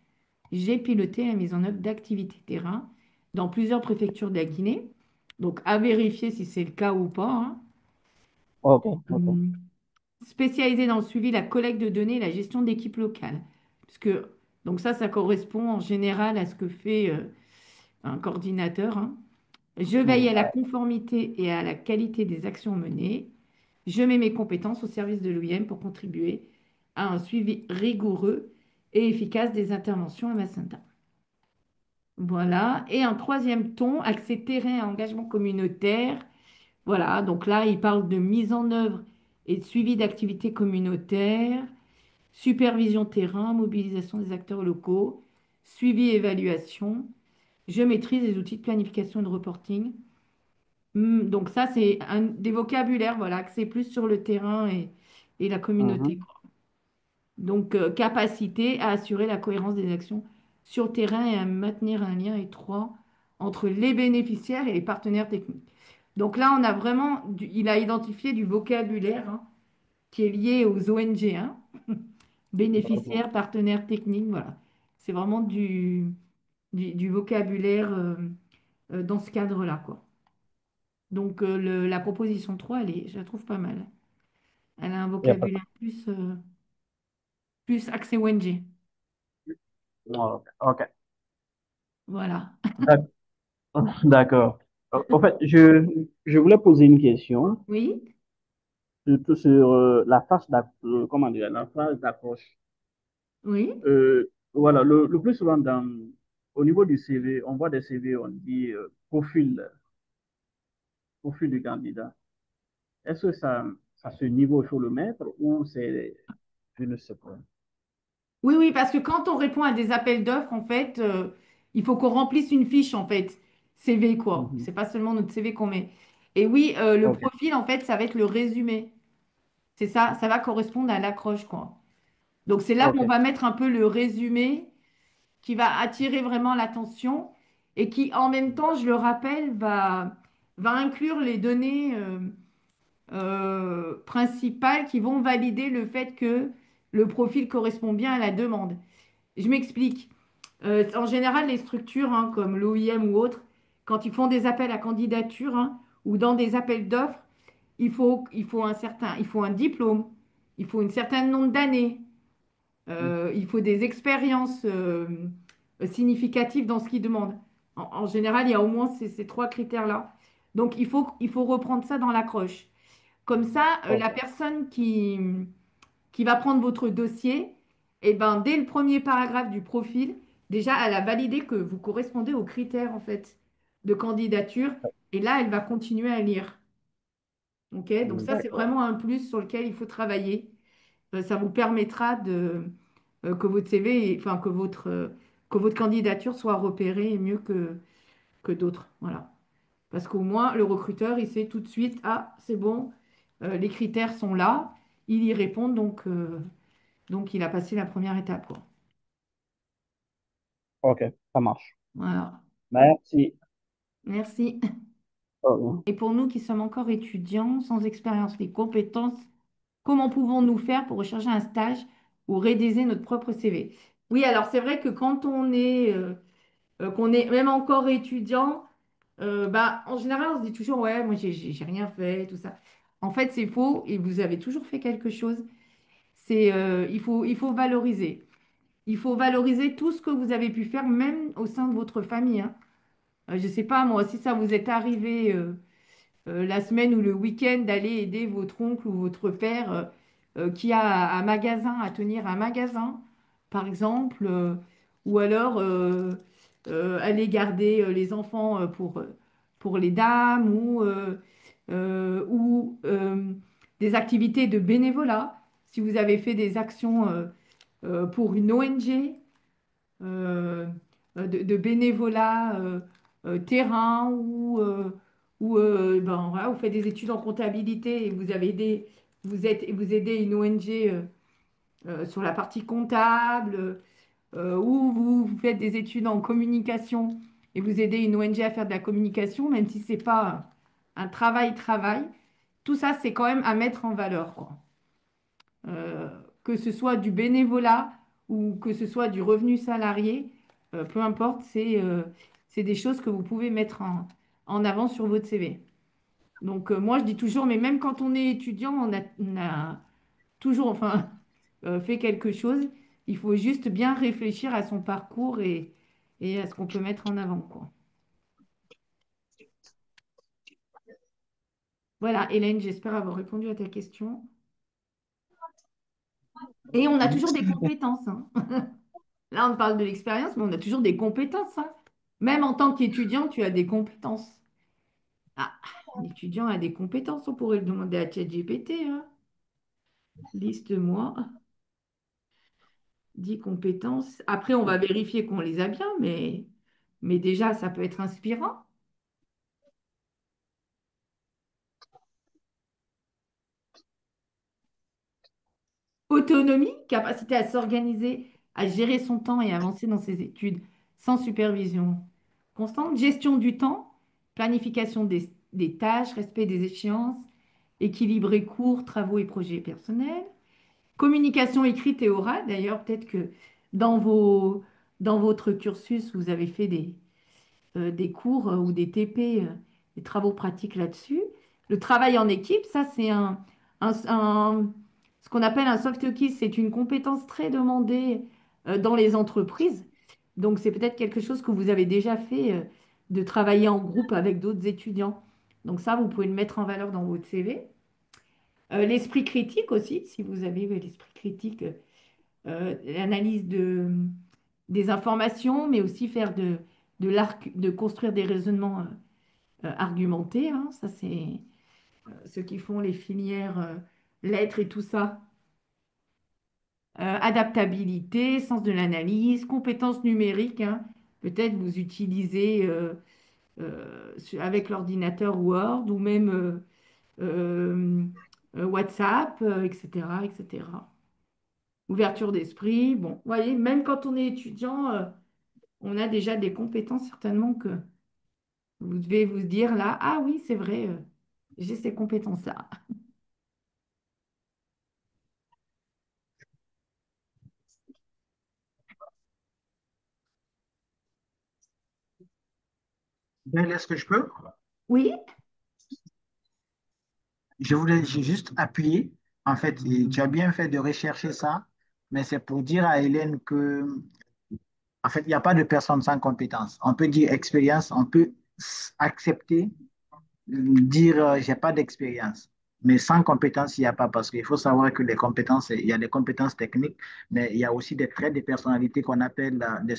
j'ai piloté la mise en œuvre d'activités terrain dans plusieurs préfectures de la Guinée. Donc, à vérifier si c'est le cas ou pas, hein. Ok, ok. Hum, Spécialisé dans le suivi, la collecte de données et la gestion d'équipes locales. Parce que, donc ça correspond en général à ce que fait un coordinateur, hein. Je veille à la conformité et à la qualité des actions menées. Je mets mes compétences au service de l'OIM pour contribuer à un suivi rigoureux et efficace des interventions à Macenta. Voilà. Et un troisième ton, accès terrain et engagement communautaire. Voilà. Donc là, il parle de mise en œuvre et de suivi d'activités communautaires, supervision terrain, mobilisation des acteurs locaux, suivi et évaluation. Je maîtrise les outils de planification et de reporting. Donc ça, c'est des vocabulaires, voilà, axés plus sur le terrain et la communauté, Mhm. quoi. Donc, capacité à assurer la cohérence des actions sur le terrain et à maintenir un lien étroit entre les bénéficiaires et les partenaires techniques. Donc là, on a vraiment, il a identifié du vocabulaire, hein, qui est lié aux ONG, hein, Ok. bénéficiaires, partenaires techniques, voilà. C'est vraiment du vocabulaire. dans ce cadre-là, quoi. Donc, la proposition 3, je la trouve pas mal. Elle a un Il y a pas vocabulaire plus axé ONG. Ok. Ok. Voilà. D'ac- D'accord. En fait, je voulais poser une question, Oui, surtout sur comment dire, la phase d'approche. oui. Voilà, le plus souvent au niveau du CV, on voit des CV, on dit profil du candidat. Est-ce que ça se niveau sur le maître ou je ne sais pas. Oui, oui, parce que quand on répond à des appels d'offres, en fait, il faut qu'on remplisse une fiche, en fait, CV, quoi. Mhm. C'est pas seulement notre CV qu'on met. Et oui, le Ok, profil, en fait, ça va être le résumé. C'est ça, ça va correspondre à l'accroche, quoi. Donc, c'est là qu'on ok, va mettre un peu le résumé qui va attirer vraiment l'attention et qui, en même temps, je le rappelle, va inclure les données principales qui vont valider le fait que le profil correspond bien à la demande. Je m'explique. En général, les structures comme l'OIM ou autres, quand ils font des appels à candidature ou dans des appels d'offres, il faut un diplôme, il faut un certain nombre d'années, il faut des expériences significatives dans ce qu'ils demandent. En général, il y a au moins ces trois critères-là. Donc, il faut reprendre ça dans l'accroche. Comme ça, la ok, personne qui va prendre votre dossier, et ben, dès le premier paragraphe du profil, déjà, elle a validé que vous correspondez aux critères en fait de candidature. Et là, elle va continuer à lire. OK? Donc ça, c'est d'accord. vraiment un plus sur lequel il faut travailler. Ça vous permettra que votre CV, enfin que votre candidature soit repérée mieux que d'autres. Voilà. Parce qu'au moins, le recruteur, il sait tout de suite, ah, c'est bon, les critères sont là, il y répond, donc il a passé la première étape, quoi. Ok, ça marche. Voilà. Merci. Merci. Oh, Et pour nous qui sommes encore étudiants, sans expérience ni compétences, comment pouvons-nous faire pour rechercher un stage ou rédiger notre propre CV? Oui, alors c'est vrai que quand qu'on est même encore étudiant, bah, en général, on se dit toujours, ouais, moi, j'ai rien fait, tout ça. En fait, c'est faux et vous avez toujours fait quelque chose. Il faut valoriser. Il faut valoriser tout ce que vous avez pu faire, même au sein de votre famille. Je ne sais pas, moi, si ça vous est arrivé la semaine ou le week-end d'aller aider votre oncle ou votre père qui a un magasin, à tenir un magasin, par exemple, ou alors aller garder les enfants pour les dames ou des activités de bénévolat. Si vous avez fait des actions pour une ONG, euh, de bénévolat terrain ben, voilà, vous faites des études en comptabilité et vous aidez une ONG sur la partie comptable ou vous faites des études en communication et vous aidez une ONG à faire de la communication, même si c'est pas un travail. Tout ça, c'est quand même à mettre en valeur, quoi. Euh, que ce soit du bénévolat ou que ce soit du revenu salarié, peu importe, c'est des choses que vous pouvez mettre en avant sur votre CV. Donc moi, je dis toujours, mais même quand on est étudiant, on a toujours enfin, fait quelque chose. Il faut juste bien réfléchir à son parcours et à ce qu'on peut mettre en avant, quoi. Voilà, Hélène, j'espère avoir répondu à ta question. Et on a toujours des compétences, hein. Là, on parle de l'expérience, mais on a toujours des compétences, hein. Même en tant qu'étudiant, tu as des compétences. Ah, un étudiant a des compétences, on pourrait le demander à ChatGPT, hein. Liste-moi 10 compétences. Après, on va vérifier qu'on les a bien, mais déjà, ça peut être inspirant. Autonomie, capacité à s'organiser, à gérer son temps et avancer dans ses études sans supervision constante. Gestion du temps, planification des tâches, respect des échéances, équilibrer cours, travaux et projets personnels. Communication écrite et orale. D'ailleurs, peut-être que dans dans votre cursus, vous avez fait des cours ou des TP, des travaux pratiques là-dessus. Le travail en équipe, ça c'est ce qu'on appelle un soft skill, c'est une compétence très demandée dans les entreprises. Donc c'est peut-être quelque chose que vous avez déjà fait, de travailler en groupe avec d'autres étudiants. Donc ça, vous pouvez le mettre en valeur dans votre CV. L'esprit critique aussi, si vous avez l'esprit critique, l'analyse des informations, mais aussi faire de construire des raisonnements argumentés, hein. Ça, c'est ceux qui font les filières lettres et tout ça. Adaptabilité, sens de l'analyse, compétences numériques, hein. Peut-être vous utilisez avec l'ordinateur Word ou même euh, WhatsApp, etc., etc. Ouverture d'esprit. Bon, vous voyez, même quand on est étudiant, on a déjà des compétences certainement que vous devez vous dire là, ah oui, c'est vrai, j'ai ces compétences-là. Gaël, est-ce que je peux? Oui, Je voulais juste appuyer. En fait, et tu as bien fait de rechercher ça, mais c'est pour dire à Hélène que, en fait, il n'y a pas de personne sans compétence. On peut dire expérience, on peut accepter dire j'ai pas d'expérience. Mais sans compétence, il n'y a pas, parce qu'il faut savoir que les compétences, il y a des compétences techniques, mais il y a aussi des traits de personnalité qu'on appelle des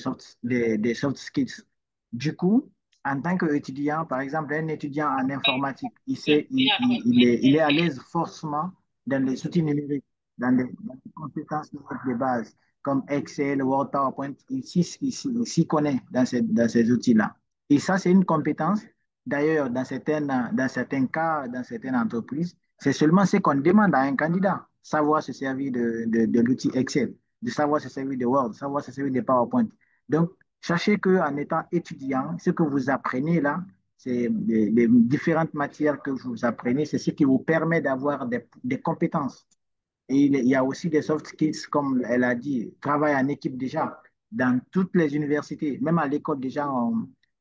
soft skills. Du coup, en tant qu'étudiant, par exemple, un étudiant en informatique, il est à l'aise forcément dans les outils numériques, dans les compétences numériques de base, comme Excel, Word, PowerPoint, il s'y connaît dans ces outils-là. Et ça, c'est une compétence. D'ailleurs, dans certains cas, dans certaines entreprises, c'est seulement ce qu'on demande à un candidat, savoir se servir de l'outil Excel, de savoir se servir de Word, de savoir se servir de PowerPoint. Donc, sachez qu'en étant étudiant, ce que vous apprenez là, c'est les différentes matières que vous apprenez, c'est ce qui vous permet d'avoir des compétences. Et il y a aussi des soft skills, comme elle a dit, travail en équipe déjà. Dans toutes les universités, même à l'école déjà,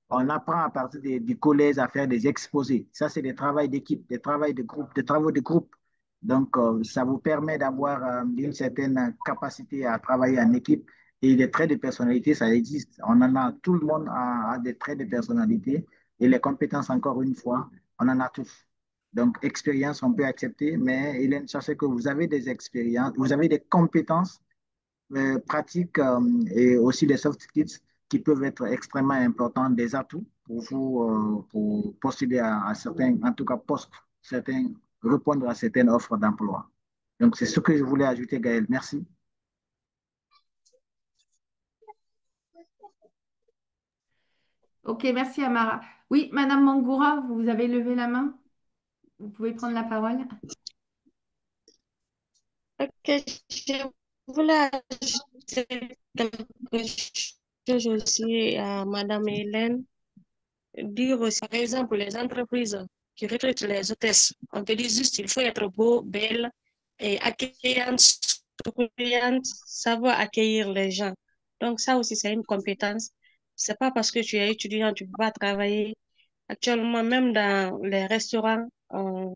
on apprend à partir du collège à faire des exposés. Ça, c'est des travaux d'équipe, des travaux de groupe, des travaux de groupe. Donc, ça vous permet d'avoir une certaine capacité à travailler en équipe. Et les traits de personnalité, ça existe. On en a, tout le monde a des traits de personnalité. Et les compétences, encore une fois, on en a tous. Donc, expérience, on peut accepter, mais Hélène, sachez que vous avez des expériences, vous avez des compétences pratiques et aussi des soft skills qui peuvent être extrêmement importants, des atouts pour vous, pour postuler à certains, en tout cas, postes, certains, répondre à certaines offres d'emploi. Donc, c'est ce que je voulais ajouter, Gaël. Merci. ok, merci Amara. Oui, Madame Mangoura, vous avez levé la main. Vous pouvez prendre la parole. Ok, je voulais ajouter quelque chose aussi à Madame Hélène. Dire aussi, par exemple, les entreprises qui recrutent les hôtesses, on te dit juste il faut être beau, belle et accueillante, souriante, savoir accueillir les gens. Donc ça aussi, c'est une compétence. C'est pas parce que tu es étudiant, tu peux pas travailler. Actuellement, même dans les restaurants, on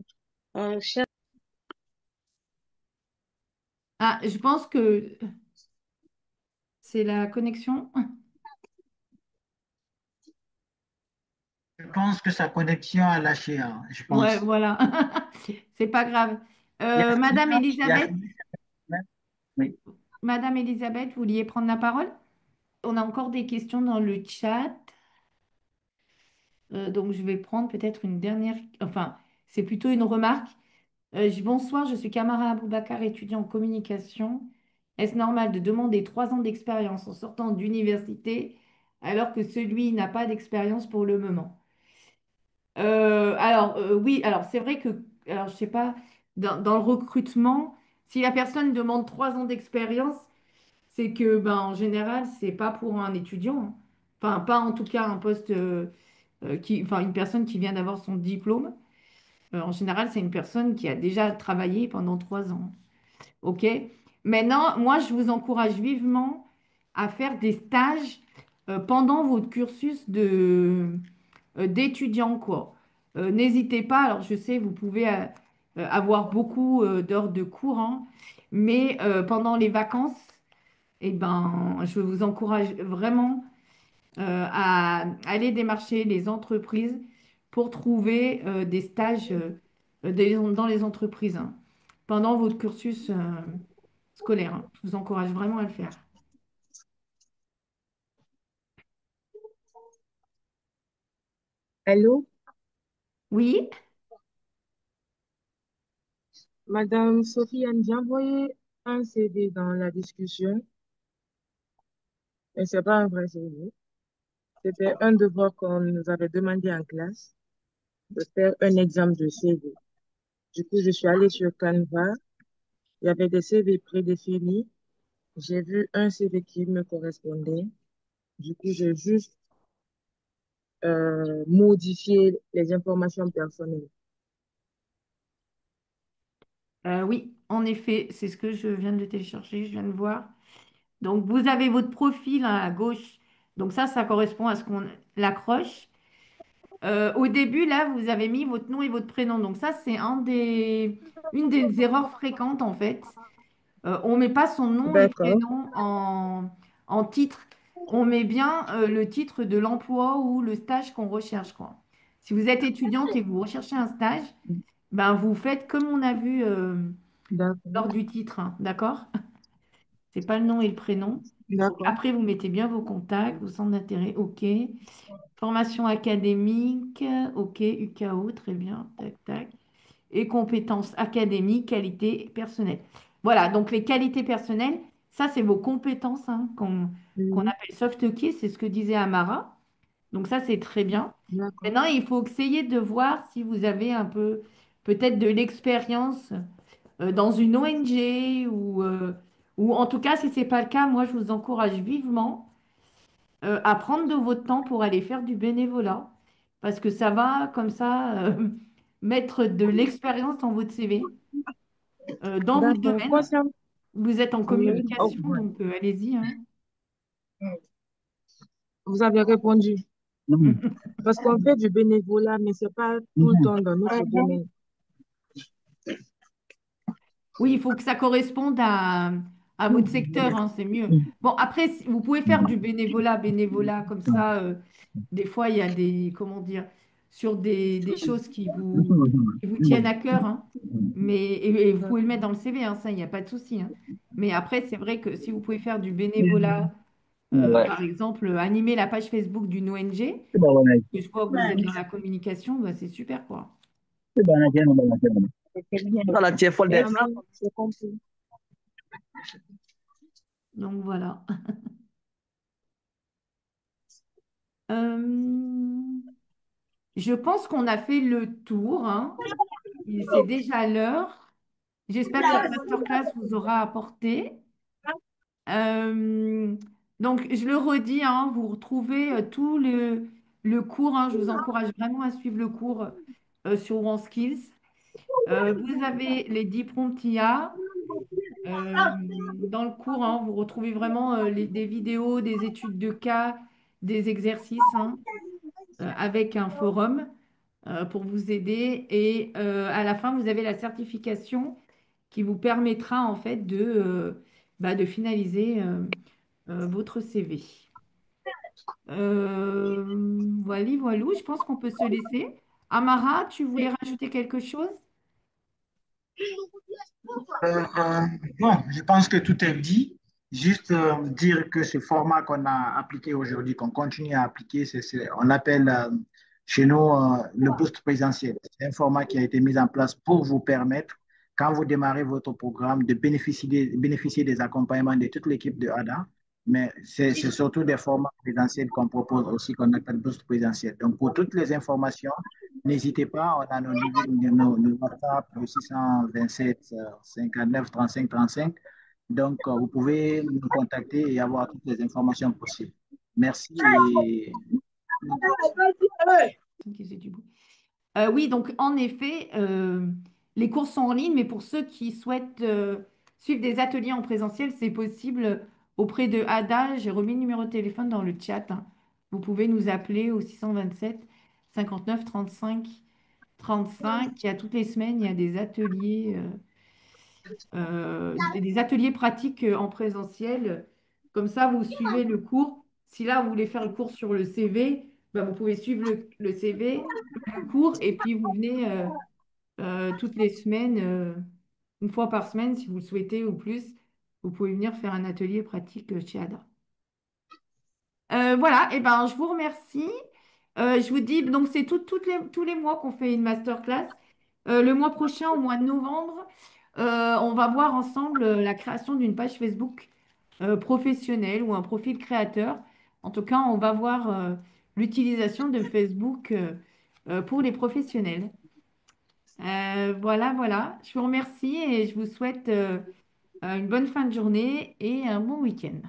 cherche. Ah, je pense que c'est la connexion. Je pense que sa connexion a lâché, hein, je Ouais, pense. voilà. C'est pas grave. Il y a Madame Sylvia, il y a Elisabeth, Sylvia, oui. Madame Elisabeth, vous vouliez prendre la parole? On a encore des questions dans le chat. Donc, je vais prendre peut-être une dernière. Enfin, c'est plutôt une remarque. Bonsoir, je suis Kamara Aboubacar, étudiant en communication. Est-ce normal de demander 3 ans d'expérience en sortant d'université alors que celui n'a pas d'expérience pour le moment? Oui, alors c'est vrai que, alors je sais pas, dans le recrutement, si la personne demande 3 ans d'expérience, c'est que, ben, en général, c'est pas pour un étudiant, hein. Enfin, pas en tout cas un poste enfin, une personne qui vient d'avoir son diplôme. En général, c'est une personne qui a déjà travaillé pendant 3 ans. OK? Maintenant, moi, je vous encourage vivement à faire des stages pendant votre cursus d'étudiant, quoi. N'hésitez pas, alors je sais, vous pouvez avoir beaucoup d'heures de cours, hein, mais pendant les vacances, eh ben, je vous encourage vraiment à aller démarcher les entreprises pour trouver des stages dans les entreprises, hein, pendant votre cursus scolaire, hein. Je vous encourage vraiment à le faire. Allô, Oui, Madame Sofiane, j'ai envoyé un CV dans la discussion, mais c'est pas un vrai CV. C'était un devoir qu'on nous avait demandé en classe de faire un exemple de CV. Du coup, je suis allée sur Canva. Il y avait des CV prédéfinis. J'ai vu un CV qui me correspondait. Du coup, j'ai juste modifié les informations personnelles. oui, en effet, c'est ce que je viens de télécharger, je viens de voir. Donc, vous avez votre profil, hein, à gauche. Donc, ça correspond à ce qu'on l'accroche. Au début, là, vous avez mis votre nom et votre prénom. Donc, ça, c'est une des erreurs fréquentes, en fait. On met pas son nom et D'accord, prénom en titre. On met bien le titre de l'emploi ou le stage qu'on recherche, quoi. Si vous êtes étudiante et que vous recherchez un stage, ben, vous faites comme on a vu d'accord, lors du titre, hein, d'accord? C'est pas le nom et le prénom. Donc, d'accord, après, vous mettez bien vos contacts, vos centres d'intérêt, OK. Formation académique, OK. UKO, très bien. Tac, tac. Et compétences académiques, qualités personnelles. Voilà, donc les qualités personnelles, ça, c'est vos compétences, hein, qu'on oui, appelle soft skills, c'est ce que disait Amara. Donc ça, c'est très bien. d'accord, Maintenant, il faut essayer de voir si vous avez un peu, peut-être de l'expérience dans une ONG ou en tout cas, si ce n'est pas le cas, moi, je vous encourage vivement à prendre de votre temps pour aller faire du bénévolat parce que ça va comme ça mettre de l'expérience dans votre CV, dans votre d'accord. domaine. Vous êtes en Oui, oh, communication, donc allez-y, hein. vous avez répondu. Parce qu'on fait du bénévolat, mais c'est pas tout le temps dans notre domaine. Oui, il faut que ça corresponde à votre secteur, hein, c'est mieux. Bon, après, vous pouvez faire du bénévolat comme ça. Des fois, il y a des, comment dire, sur des choses qui vous tiennent à cœur, hein. Mais, et vous pouvez le mettre dans le CV, hein, ça, il n'y a pas de souci, hein. Mais après, c'est vrai que si vous pouvez faire du bénévolat, par exemple, animer la page Facebook d'une ONG, que je vois que vous êtes dans la communication, bah, c'est super, quoi. Merci, c'est compris. Donc voilà. Euh, je pense qu'on a fait le tour, hein. C'est déjà l'heure. J'espère que cette masterclass vous aura apporté. Euh, donc, je le redis, hein, vous retrouvez tout le cours, hein. Je vous encourage vraiment à suivre le cours sur OneSkills. Vous avez les 10 prompts IA. Dans le cours, hein, vous retrouvez vraiment des vidéos, des études de cas, des exercices, hein, avec un forum pour vous aider. Et à la fin, vous avez la certification qui vous permettra en fait de finaliser votre CV. Voilà, voilà, je pense qu'on peut se laisser. Amara, tu voulais rajouter quelque chose? Non, je pense que tout est dit. Juste dire que ce format qu'on a appliqué aujourd'hui, qu'on continue à appliquer, on appelle chez nous le boost présentiel. C'est un format qui a été mis en place pour vous permettre, quand vous démarrez votre programme, de bénéficier des accompagnements de toute l'équipe de ADA. Mais c'est surtout des formats présentiels qu'on propose aussi, qu'on appelle boost présentiel. Donc, pour toutes les informations, n'hésitez pas, on a nos WhatsApp, le 627 59 35 35. Donc, vous pouvez nous contacter et avoir toutes les informations possibles. Merci et Oui, donc en effet, les cours sont en ligne, mais pour ceux qui souhaitent suivre des ateliers en présentiel, c'est possible auprès de Ada. J'ai remis le numéro de téléphone dans le chat, hein. Vous pouvez nous appeler au 627 59 35 35. Il y a toutes les semaines, il y a des ateliers pratiques en présentiel. Comme ça, vous suivez le cours. Si là, vous voulez faire le cours sur le CV, ben, vous pouvez suivre le CV, le cours, et puis vous venez toutes les semaines, une fois par semaine, si vous le souhaitez ou plus, vous pouvez venir faire un atelier pratique chez Ada. Voilà, et ben, je vous remercie. Je vous dis, donc c'est tous les mois qu'on fait une masterclass. Le mois prochain, au mois de novembre, on va voir ensemble la création d'une page Facebook professionnelle ou un profil créateur. En tout cas, on va voir l'utilisation de Facebook pour les professionnels. Voilà, voilà. Je vous remercie et je vous souhaite une bonne fin de journée et un bon week-end.